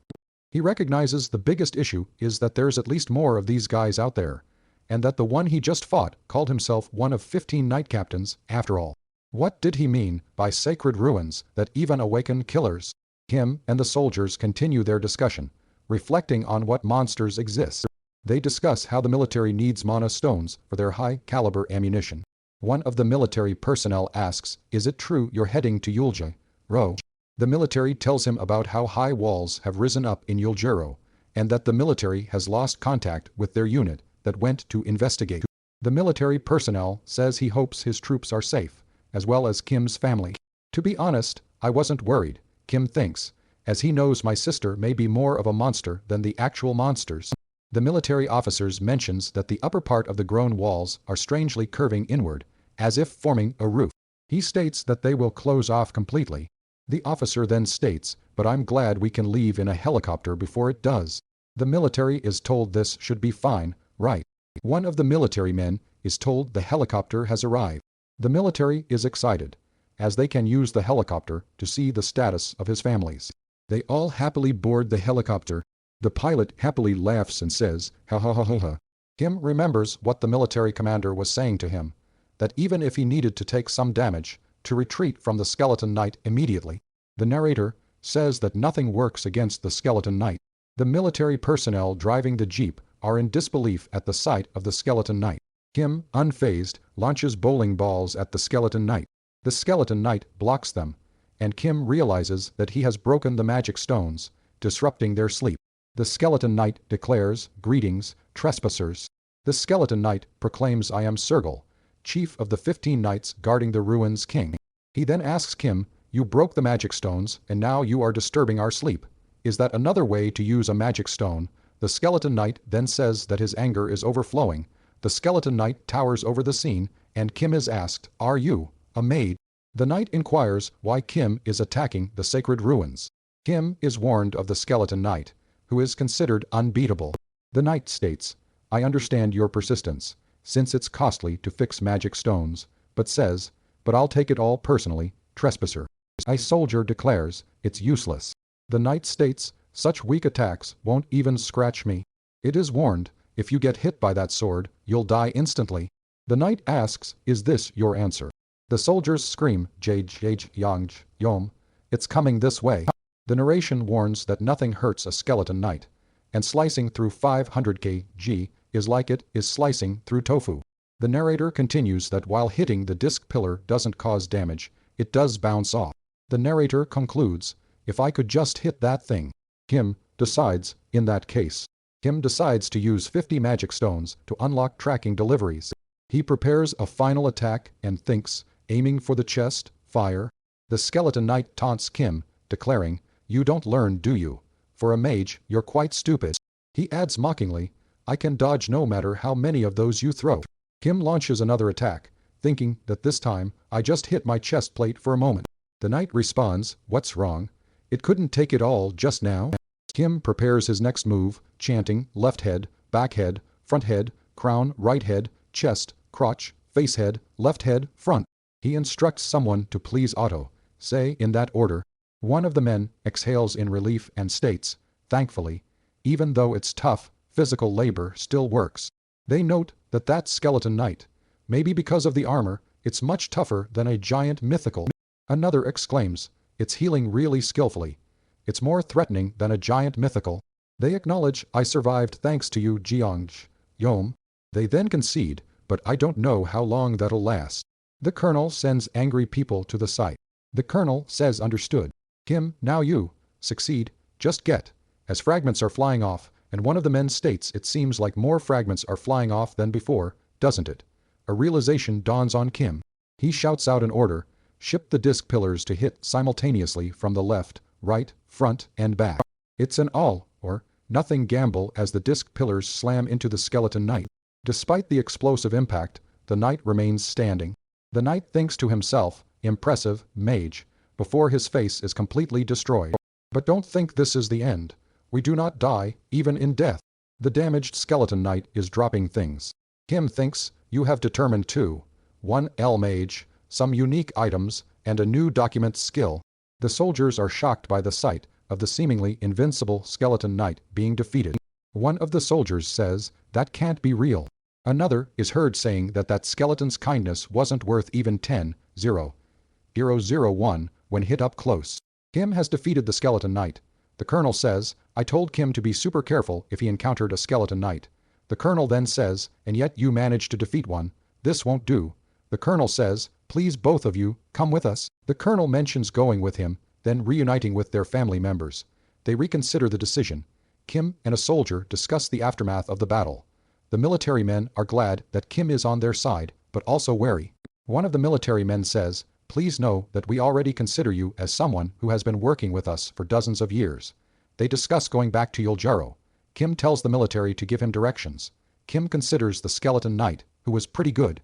He recognizes the biggest issue is that there's at least more of these guys out there, and that the one he just fought called himself one of 15 knight captains after all. What did he mean by sacred ruins that even awaken killers? Kim and the soldiers continue their discussion, reflecting on what monsters exist. They discuss how the military needs mana stones for their high-caliber ammunition. One of the military personnel asks, "Is it true you're heading to Yuljaro?" The military tells him about how high walls have risen up in Yuljaro, and that the military has lost contact with their unit that went to investigate. The military personnel says he hopes his troops are safe, as well as Kim's family. "To be honest, I wasn't worried," Kim thinks, "as he knows my sister may be more of a monster than the actual monsters." The military officers mentions that the upper part of the grown walls are strangely curving inward, as if forming a roof. He states that they will close off completely. The officer then states, "But I'm glad we can leave in a helicopter before it does." The military is told this should be fine, right? One of the military men is told the helicopter has arrived. The military is excited, as they can use the helicopter to see the status of his families. They all happily board the helicopter. The pilot happily laughs and says, "Ha ha ha ha ha." Kim remembers what the military commander was saying to him, that even if he needed to take some damage, to retreat from the skeleton knight immediately. The narrator says that nothing works against the skeleton knight. The military personnel driving the jeep are in disbelief at the sight of the skeleton knight. Kim, unfazed, launches bowling balls at the skeleton knight. The skeleton knight blocks them, and Kim realizes that he has broken the magic stones, disrupting their sleep. The skeleton knight declares, "Greetings, trespassers." The skeleton knight proclaims, "I am Sergal, chief of the 15 knights guarding the ruins king." He then asks Kim, "You broke the magic stones, and now you are disturbing our sleep. Is that another way to use a magic stone?" The skeleton knight then says that his anger is overflowing. The skeleton knight towers over the scene, and Kim is asked, "Are you a maid?" The knight inquires why Kim is attacking the sacred ruins. Kim is warned of the skeleton knight, who is considered unbeatable. The knight states, "I understand your persistence, since it's costly to fix magic stones," but says, "But I'll take it all personally, trespasser." A soldier declares, "It's useless." The knight states, "Such weak attacks won't even scratch me." It is warned, If you get hit by that sword, you'll die instantly. The knight asks, is this your answer? The soldiers scream, Yang, Yom. It's coming this way. The narration warns that nothing hurts a skeleton knight, and slicing through 500 kg is like it is slicing through tofu. The narrator continues that while hitting the disc pillar doesn't cause damage, it does bounce off. The narrator concludes, if I could just hit that thing. Kim decides, in that case. Kim decides to use 50 magic stones to unlock tracking deliveries. He prepares a final attack and thinks, aiming for the chest, fire. The skeleton knight taunts Kim, declaring, you don't learn, do you? For a mage, you're quite stupid. He adds mockingly, I can dodge no matter how many of those you throw. Kim launches another attack, thinking that this time, I just hit my chest plate for a moment. The knight responds, what's wrong? It couldn't take it all just now. Kim prepares his next move, chanting, left head, back head, front head, crown, right head, chest, crotch, face head, left head, front. He instructs someone to please auto, say in that order. One of the men exhales in relief and states, thankfully, even though it's tough, physical labor still works. They note that skeleton knight, maybe because of the armor, it's much tougher than a giant mythical. Another exclaims, it's healing really skillfully. It's more threatening than a giant mythical. They acknowledge, I survived thanks to you, Jiang, Yom. They then concede, but I don't know how long that'll last. The colonel sends angry people to the site. The colonel says understood. Kim, now you succeed, just get. As fragments are flying off, and one of the men states it seems like more fragments are flying off than before, doesn't it? A realization dawns on Kim. He shouts out an order, ship the disc pillars to hit simultaneously from the left, right, front, and back. It's an all, or nothing gamble as the disc pillars slam into the skeleton knight. Despite the explosive impact, the knight remains standing. The knight thinks to himself, impressive, mage, before his face is completely destroyed. But don't think this is the end. We do not die, even in death. The damaged skeleton knight is dropping things. Kim thinks, you have determined 2. 1 L mage, some unique items, and a new document skill. The soldiers are shocked by the sight of the seemingly invincible skeleton knight being defeated. One of the soldiers says, that can't be real. Another is heard saying that skeleton's kindness wasn't worth even 10,001 when hit up close. Kim has defeated the skeleton knight. The colonel says, I told Kim to be super careful if he encountered a skeleton knight. The colonel then says, and yet you managed to defeat one. This won't do. The colonel says, please both of you, come with us. The colonel mentions going with him, then reuniting with their family members. They reconsider the decision. Kim and a soldier discuss the aftermath of the battle. The military men are glad that Kim is on their side, but also wary. One of the military men says, please know that we already consider you as someone who has been working with us for dozens of years. They discuss going back to Yuljaro. Kim tells the military to give him directions. Kim considers the skeleton knight, who was pretty good.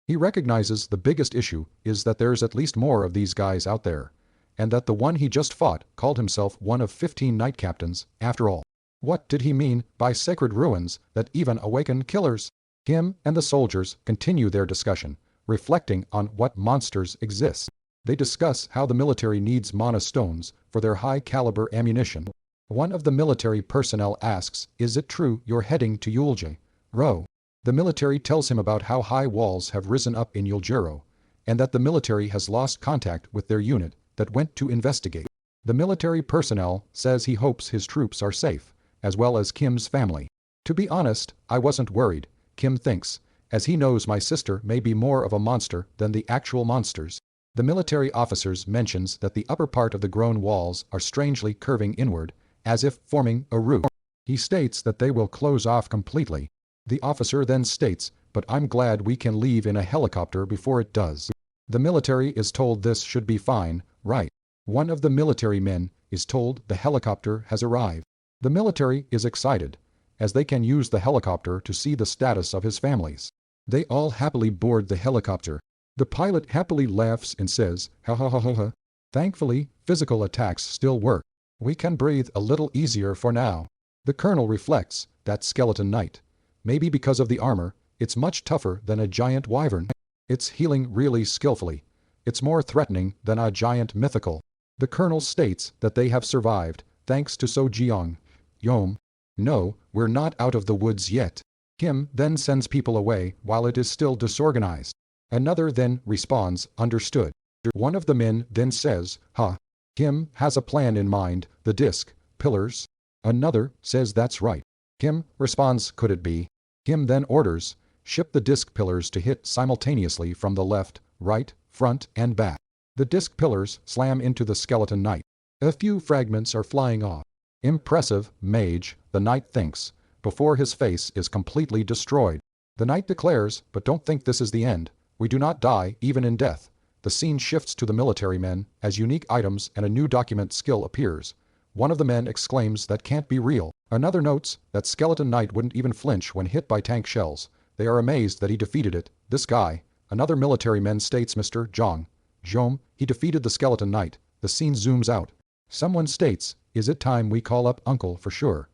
He recognizes the biggest issue is that there's at least more of these guys out there, and that the one he just fought called himself one of 15 knight captains, after all. What did he mean by sacred ruins that even awaken killers? Kim and the soldiers continue their discussion, reflecting on what monsters exist. They discuss how the military needs mana stones for their high-caliber ammunition. One of the military personnel asks, is it true you're heading to Yuljaro? The military tells him about how high walls have risen up in Yuljaro, and that the military has lost contact with their unit that went to investigate. The military personnel says he hopes his troops are safe, as well as Kim's family. To be honest, I wasn't worried, Kim thinks, as he knows my sister may be more of a monster than the actual monsters. The military officers mentions that the upper part of the grown walls are strangely curving inward, as if forming a roof. He states that they will close off completely. The officer then states, but I'm glad we can leave in a helicopter before it does. The military is told this should be fine, right? One of the military men is told the helicopter has arrived. The military is excited, as they can use the helicopter to see the status of his families. They all happily board the helicopter. The pilot happily laughs and says, ha ha ha ha ha. Thankfully, physical attacks still work. We can breathe a little easier for now. The colonel reflects, that skeleton knight. Maybe because of the armor, it's much tougher than a giant wyvern. It's healing really skillfully. It's more threatening than a giant mythical. The colonel states that they have survived, thanks to So Jiang. Yom. No, we're not out of the woods yet. Kim then sends people away while it is still disorganized. Another then responds, understood. One of the men then says, ha. Kim has a plan in mind, the disc, pillars. Another says that's right. Kim responds, could it be? Kim then orders, ship the disc pillars to hit simultaneously from the left, right, front, and back. The disc pillars slam into the skeleton knight. A few fragments are flying off. Impressive, mage, the knight thinks, before his face is completely destroyed. The knight declares, but don't think this is the end. We do not die, even in death. The scene shifts to the military men, as unique items and a new document skill appears. One of the men exclaims that can't be real. Another notes that skeleton knight wouldn't even flinch when hit by tank shells. They are amazed that he defeated it. This guy. Another military man states Mr. Jom, he defeated the skeleton knight. The scene zooms out. Someone states, is it time we call up uncle for sure?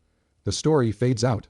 The story fades out.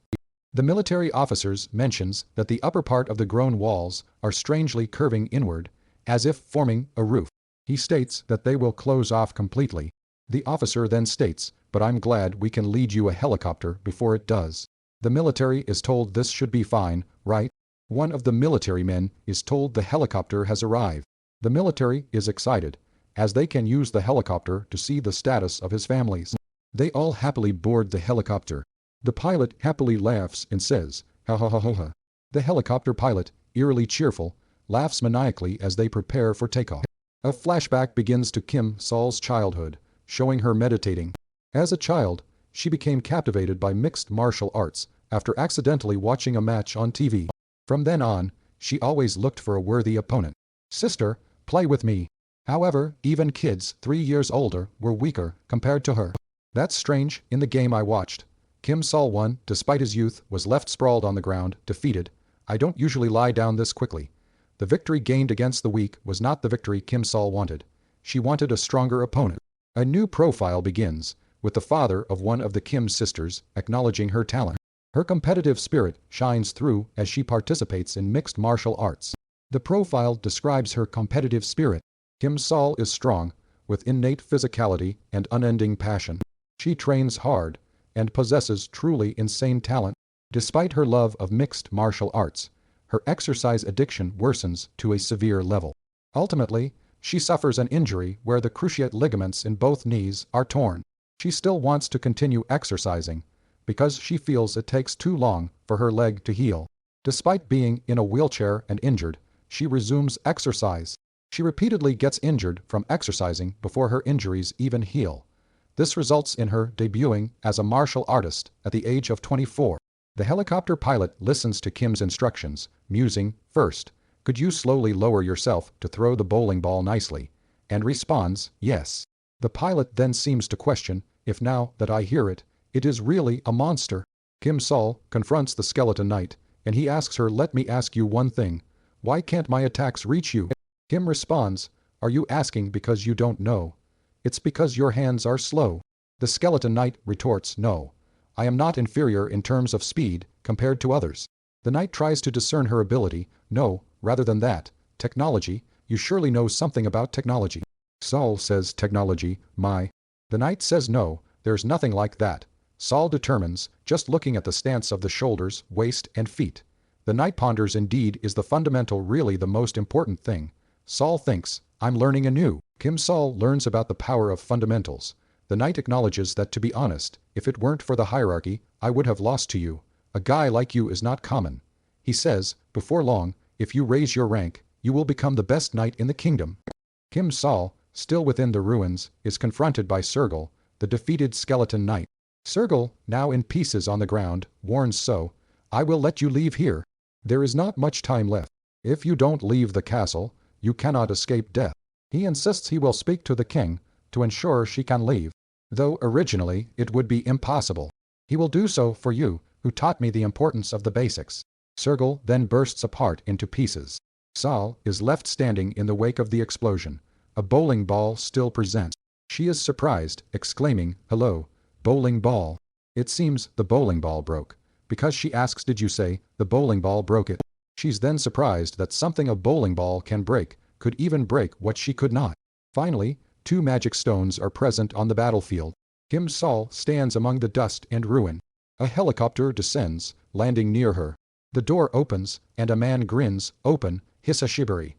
The military officers mentions that the upper part of the grown walls are strangely curving inward, as if forming a roof. He states that they will close off completely. The officer then states, but I'm glad we can lead you a helicopter before it does. The military is told this should be fine, right? One of the military men is told the helicopter has arrived. The military is excited, as they can use the helicopter to see the status of his families. They all happily board the helicopter. The pilot happily laughs and says, ha ha ha ha ha. The helicopter pilot, eerily cheerful, laughs maniacally as they prepare for takeoff. A flashback begins to Kim Sol's childhood, showing her meditating. As a child, she became captivated by mixed martial arts after accidentally watching a match on TV. From then on, she always looked for a worthy opponent. Sister, play with me. However, even kids 3 years older were weaker compared to her. That's strange. In the game I watched, Kim Sol won, despite his youth, was left sprawled on the ground, defeated. I don't usually lie down this quickly. The victory gained against the weak was not the victory Kim Sol wanted. She wanted a stronger opponent. A new profile begins, with the father of one of the Kim sisters acknowledging her talent. Her competitive spirit shines through as she participates in mixed martial arts. The profile describes her competitive spirit. Kim Sol is strong, with innate physicality and unending passion. She trains hard and possesses truly insane talent. Despite her love of mixed martial arts, her exercise addiction worsens to a severe level. Ultimately, she suffers an injury where the cruciate ligaments in both knees are torn. She still wants to continue exercising because she feels it takes too long for her leg to heal. Despite being in a wheelchair and injured, she resumes exercise. She repeatedly gets injured from exercising before her injuries even heal. This results in her debuting as a martial artist at the age of 24. The helicopter pilot listens to Kim's instructions, musing, first, could you slowly lower yourself to throw the bowling ball nicely? And responds, yes. The pilot then seems to question, if now that I hear it, it is really a monster. Kim Sol confronts the skeleton knight, and he asks her, let me ask you one thing. Why can't my attacks reach you? Kim responds, are you asking because you don't know? It's because your hands are slow. The skeleton knight retorts, no. I am not inferior in terms of speed compared to others. The knight tries to discern her ability, no, rather than that. Technology, you surely know something about technology. Sol says technology, my. The knight says no, there's nothing like that. Sol determines, just looking at the stance of the shoulders, waist, and feet. The knight ponders indeed is the fundamental really the most important thing. Sol thinks, I'm learning anew. Kim Sol learns about the power of fundamentals. The knight acknowledges that to be honest, if it weren't for the hierarchy, I would have lost to you. A guy like you is not common. He says, before long, if you raise your rank, you will become the best knight in the kingdom. Kim Sol, still within the ruins, is confronted by Sergal, the defeated skeleton knight. Sergal, now in pieces on the ground, warns So, I will let you leave here. There is not much time left. If you don't leave the castle, you cannot escape death. He insists he will speak to the king to ensure she can leave, though originally it would be impossible. He will do so for you, who taught me the importance of the basics. Sergal then bursts apart into pieces. Sol is left standing in the wake of the explosion. A bowling ball still presents. She is surprised, exclaiming, hello, bowling ball. It seems the bowling ball broke. Because she asks, did you say, the bowling ball broke it? She's then surprised that something a bowling ball can break, could even break what she could not. Finally, 2 magic stones are present on the battlefield. Kim Sol stands among the dust and ruin. A helicopter descends, landing near her. The door opens, and a man grins, open, Hisashibari.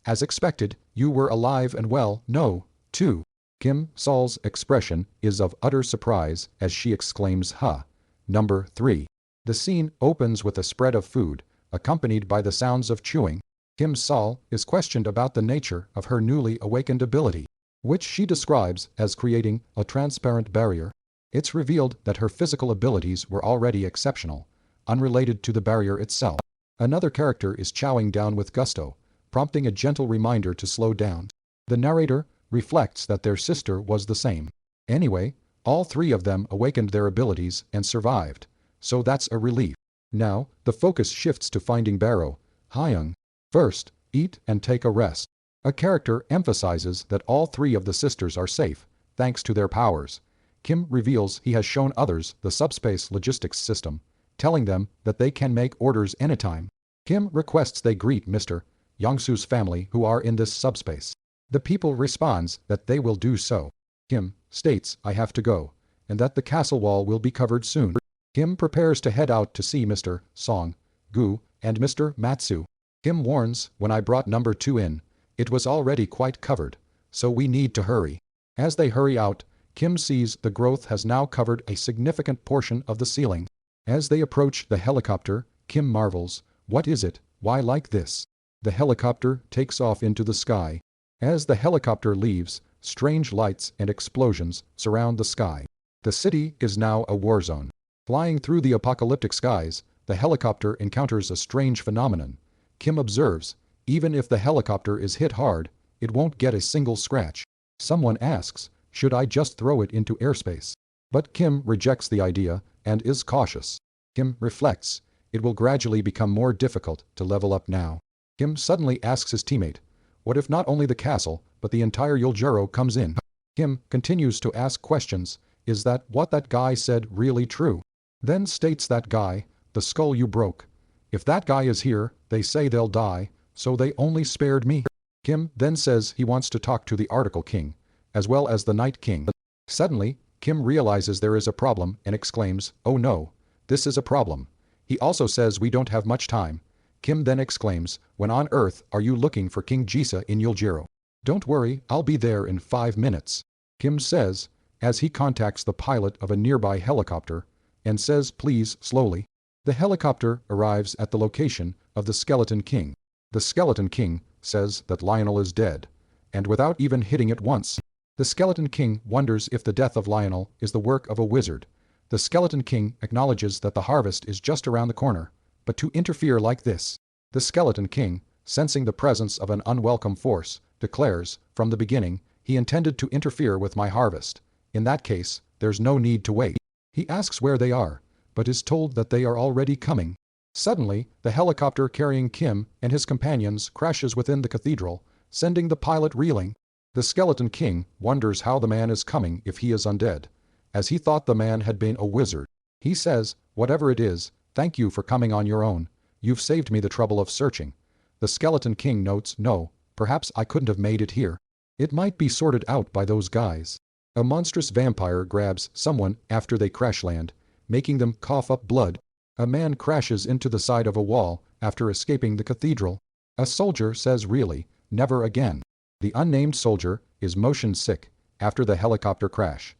As expected, you were alive and well, no, too. Kim Sol's expression is of utter surprise as she exclaims ha. Number 3. The scene opens with a spread of food, accompanied by the sounds of chewing. Kim Sol is questioned about the nature of her newly awakened ability, which she describes as creating a transparent barrier. It's revealed that her physical abilities were already exceptional, unrelated to the barrier itself. Another character is chowing down with gusto, prompting a gentle reminder to slow down. The narrator reflects that their sister was the same. Anyway, all three of them awakened their abilities and survived, so that's a relief. Now, the focus shifts to finding Barrow, Hyung. First, eat and take a rest. A character emphasizes that all three of the sisters are safe, thanks to their powers. Kim reveals he has shown others the subspace logistics system, telling them that they can make orders anytime. Kim requests they greet Mr. Yongsu's family who are in this subspace. The people responds that they will do so. Kim states I have to go, and that the castle wall will be covered soon. Kim prepares to head out to see Mr. Song, Gu, and Mr. Matsu. Kim warns, when I brought number 2 in, it was already quite covered, so we need to hurry. As they hurry out, Kim sees the growth has now covered a significant portion of the ceiling. As they approach the helicopter, Kim marvels, what is it, why like this? The helicopter takes off into the sky. As the helicopter leaves, strange lights and explosions surround the sky. The city is now a war zone. Flying through the apocalyptic skies, the helicopter encounters a strange phenomenon. Kim observes, even if the helicopter is hit hard, it won't get a single scratch. Someone asks, should I just throw it into airspace? But Kim rejects the idea and is cautious. Kim reflects, it will gradually become more difficult to level up now. Kim suddenly asks his teammate, what if not only the castle, but the entire Yuljiro comes in? Kim continues to ask questions, is that what that guy said really true? Then states that guy, the skull you broke. If that guy is here, they say they'll die, so they only spared me. Kim then says he wants to talk to the Article King, as well as the Night King. Suddenly, Kim realizes there is a problem and exclaims, oh no, this is a problem. He also says we don't have much time. Kim then exclaims, when on Earth are you looking for King Jisa in Yuljiro? Don't worry, I'll be there in 5 minutes. Kim says, as he contacts the pilot of a nearby helicopter, and says please slowly. The helicopter arrives at the location of the Skeleton King. The Skeleton King says that Lionel is dead, and without even hitting it once, the Skeleton King wonders if the death of Lionel is the work of a wizard. The Skeleton King acknowledges that the harvest is just around the corner, but to interfere like this, the Skeleton King, sensing the presence of an unwelcome force, declares, from the beginning, he intended to interfere with my harvest. In that case, there's no need to wait. He asks where they are, but is told that they are already coming. Suddenly, the helicopter carrying Kim and his companions crashes within the cathedral, sending the pilot reeling. The Skeleton King wonders how the man is coming if he is undead, as he thought the man had been a wizard. He says, whatever it is, thank you for coming on your own. You've saved me the trouble of searching. The Skeleton King notes, no, perhaps I couldn't have made it here. It might be sorted out by those guys. A monstrous vampire grabs someone after they crash land, making them cough up blood. A man crashes into the side of a wall after escaping the cathedral. A soldier says really, never again. The unnamed soldier is motion sick after the helicopter crash.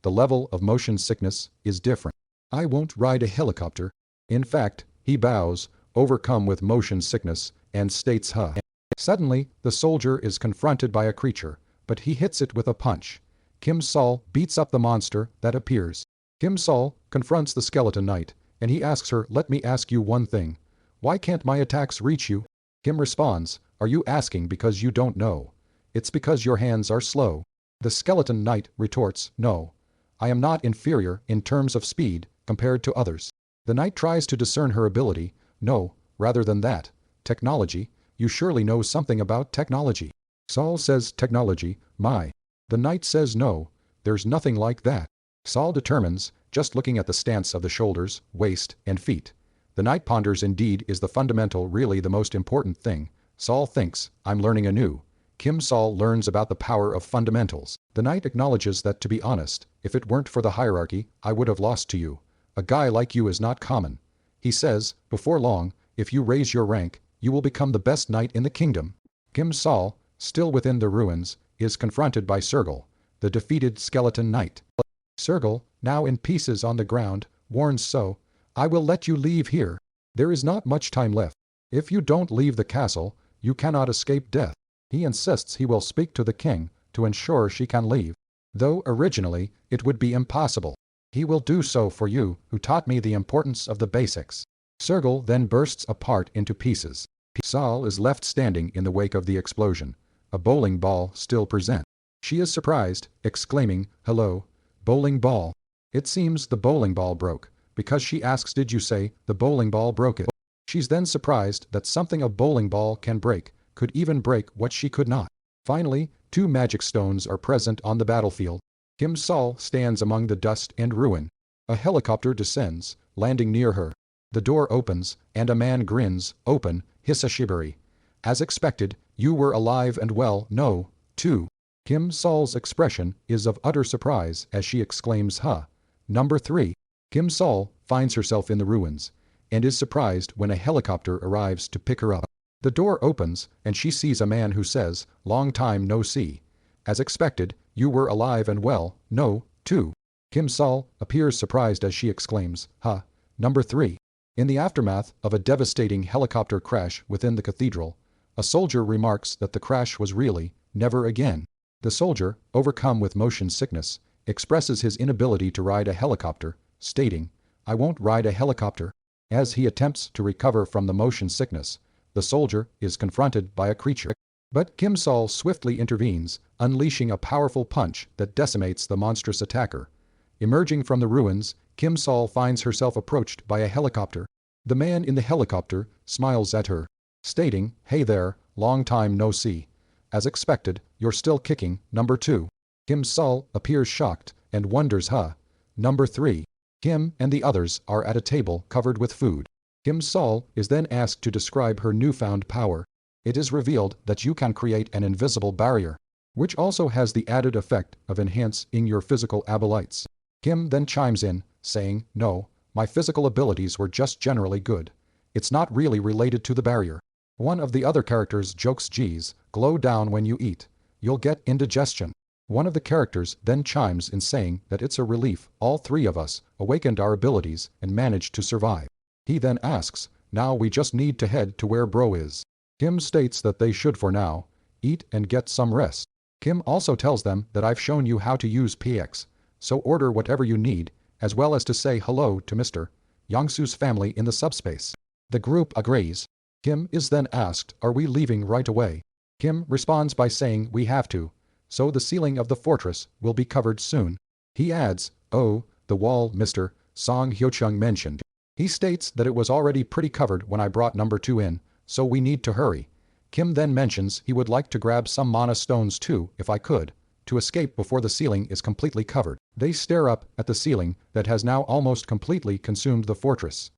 The level of motion sickness is different. I won't ride a helicopter. In fact, he bows, overcome with motion sickness, and states huh. Suddenly, the soldier is confronted by a creature, but he hits it with a punch. Kim Sol beats up the monster that appears. Kim Sol confronts the Skeleton Knight, and he asks her, let me ask you one thing. Why can't my attacks reach you? Kim responds, are you asking because you don't know? It's because your hands are slow. The Skeleton Knight retorts, no. I am not inferior in terms of speed compared to others. The knight tries to discern her ability. No, rather than that. Technology. You surely know something about technology. Sol says technology, my. The knight says no, there's nothing like that. Sol determines, just looking at the stance of the shoulders, waist, and feet. The knight ponders indeed is the fundamental really the most important thing. Sol thinks, I'm learning anew. Kim Sol learns about the power of fundamentals. The knight acknowledges that to be honest, if it weren't for the hierarchy, I would have lost to you. A guy like you is not common. He says, before long, if you raise your rank, you will become the best knight in the kingdom. Kim Sol, still within the ruins, is confronted by Sergal, the defeated skeleton knight. Sergal, now in pieces on the ground, warns So, I will let you leave here. There is not much time left. If you don't leave the castle, you cannot escape death. He insists he will speak to the king to ensure she can leave, though originally it would be impossible. He will do so for you, who taught me the importance of the basics. Sergal then bursts apart into pieces. Sol is left standing in the wake of the explosion, a bowling ball still present. She is surprised, exclaiming, hello, bowling ball. It seems the bowling ball broke, because she asks, did you say the bowling ball broke it? She's then surprised that something a bowling ball can break could even break what she could not. Finally, 2 magic stones are present on the battlefield. Kim Sol stands among the dust and ruin. A helicopter descends, landing near her. The door opens, and a man grins, open, Hisashibari. As expected, you were alive and well, no, too. Kim Sol's expression is of utter surprise as she exclaims, huh. Number 3. Kim Sol finds herself in the ruins, and is surprised when a helicopter arrives to pick her up. The door opens, and she sees a man who says, long time no see. As expected, you were alive and well, no, too. Kim Sol appears surprised as she exclaims, huh. Number 3. In the aftermath of a devastating helicopter crash within the cathedral, a soldier remarks that the crash was really never again. The soldier, overcome with motion sickness, expresses his inability to ride a helicopter, stating, I won't ride a helicopter. As he attempts to recover from the motion sickness, the soldier is confronted by a creature. But Kim Sol swiftly intervenes, unleashing a powerful punch that decimates the monstrous attacker. Emerging from the ruins, Kim Sol finds herself approached by a helicopter. The man in the helicopter smiles at her, stating, hey there, long time no see. As expected, you're still kicking, number 2. Kim Sol appears shocked and wonders, huh. Number 3. Kim and the others are at a table covered with food. Kim Sol is then asked to describe her newfound power. It is revealed that you can create an invisible barrier, which also has the added effect of enhancing your physical abilities. Kim then chimes in, saying, no, my physical abilities were just generally good. It's not really related to the barrier. One of the other characters jokes, geez, glow down when you eat. You'll get indigestion. One of the characters then chimes in saying that it's a relief all 3 of us awakened our abilities and managed to survive. He then asks, now we just need to head to where bro is. Kim states that they should for now eat and get some rest. Kim also tells them that I've shown you how to use PX, so order whatever you need, as well as to say hello to Mr. Yangsu's family in the subspace. The group agrees. Kim is then asked, are we leaving right away? Kim responds by saying we have to, so the ceiling of the fortress will be covered soon. He adds, oh, the wall Mr. Song Hyochung mentioned. He states that it was already pretty covered when I brought number 2 in, so we need to hurry. Kim then mentions he would like to grab some mana stones too, if I could, to escape before the ceiling is completely covered. They stare up at the ceiling that has now almost completely consumed the fortress.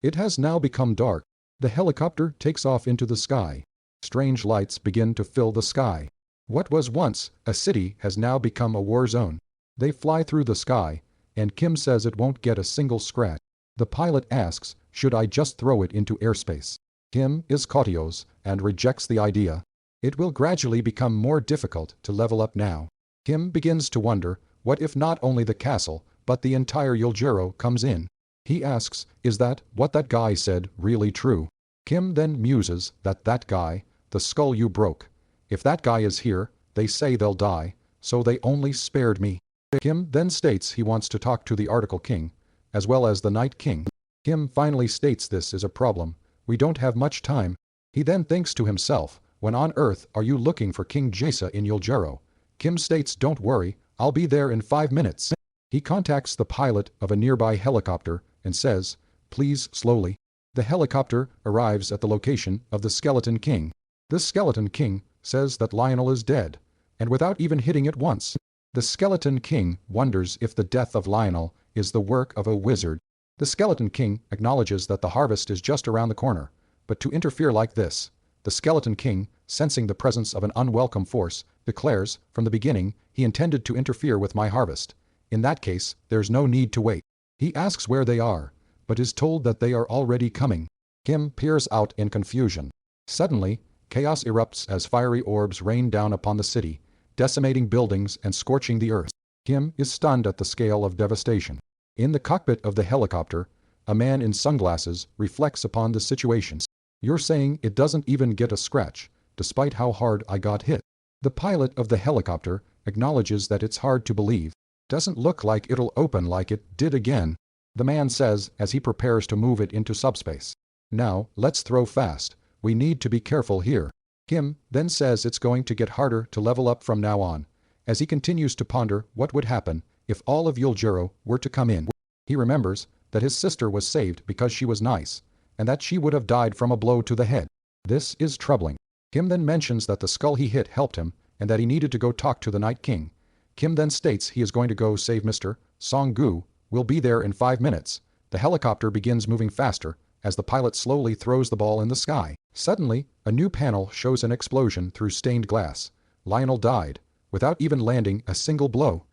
It has now become dark. The helicopter takes off into the sky. Strange lights begin to fill the sky. What was once a city has now become a war zone. They fly through the sky, and Kim says it won't get a single scratch. The pilot asks, should I just throw it into airspace? Kim is cautious and rejects the idea. It will gradually become more difficult to level up now. Kim begins to wonder, what if not only the castle, but the entire Yuljiro comes in? He asks, is that what that guy said really true? Kim then muses that that guy, the skull you broke. If that guy is here, they say they'll die, so they only spared me. Kim then states he wants to talk to the Article King, as well as the Night King. Kim finally states this is a problem. We don't have much time. He then thinks to himself, when on Earth are you looking for King Jasa in Yuljiro? Kim states, don't worry, I'll be there in 5 minutes. He contacts the pilot of a nearby helicopter and says, please slowly. The helicopter arrives at the location of the Skeleton King. The Skeleton King says that Lionel is dead, and without even hitting it once, the Skeleton King wonders if the death of Lionel is the work of a wizard. The Skeleton King acknowledges that the harvest is just around the corner, but to interfere like this, the Skeleton King, sensing the presence of an unwelcome force, declares, from the beginning, he intended to interfere with my harvest. In that case, there's no need to wait. He asks where they are, but is told that they are already coming. Kim peers out in confusion. Suddenly, chaos erupts as fiery orbs rain down upon the city, decimating buildings and scorching the earth. Kim is stunned at the scale of devastation. In the cockpit of the helicopter, a man in sunglasses reflects upon the situation. "You're saying it doesn't even get a scratch, despite how hard I got hit?" The pilot of the helicopter acknowledges that it's hard to believe. "Doesn't look like it'll open like it did again," the man says as he prepares to move it into subspace. "Now, let's throw fast. We need to be careful here." Kim then says it's going to get harder to level up from now on, as he continues to ponder what would happen if all of Yuljiro were to come in. He remembers that his sister was saved because she was nice, and that she would have died from a blow to the head. This is troubling. Kim then mentions that the skull he hit helped him, and that he needed to go talk to the Night King. Kim then states he is going to go save Mr. Song-gu, will be there in 5 minutes. The helicopter begins moving faster, as the pilot slowly throws the ball in the sky. Suddenly, a new panel shows an explosion through stained glass. Lionel died, without even landing a single blow.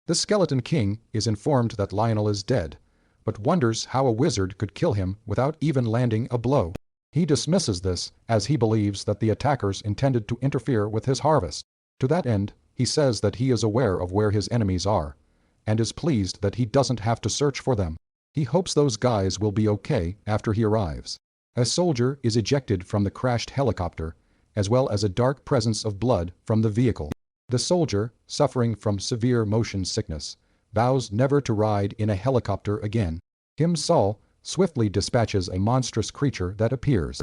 The Skeleton King is informed that Lionel is dead, but wonders how a wizard could kill him without even landing a blow. He dismisses this as he believes that the attackers intended to interfere with his harvest. To that end, he says that he is aware of where his enemies are, and is pleased that he doesn't have to search for them. He hopes those guys will be okay after he arrives. A soldier is ejected from the crashed helicopter, as well as a dark presence of blood from the vehicle. The soldier, suffering from severe motion sickness, vows never to ride in a helicopter again. Kim Sol swiftly dispatches a monstrous creature that appears.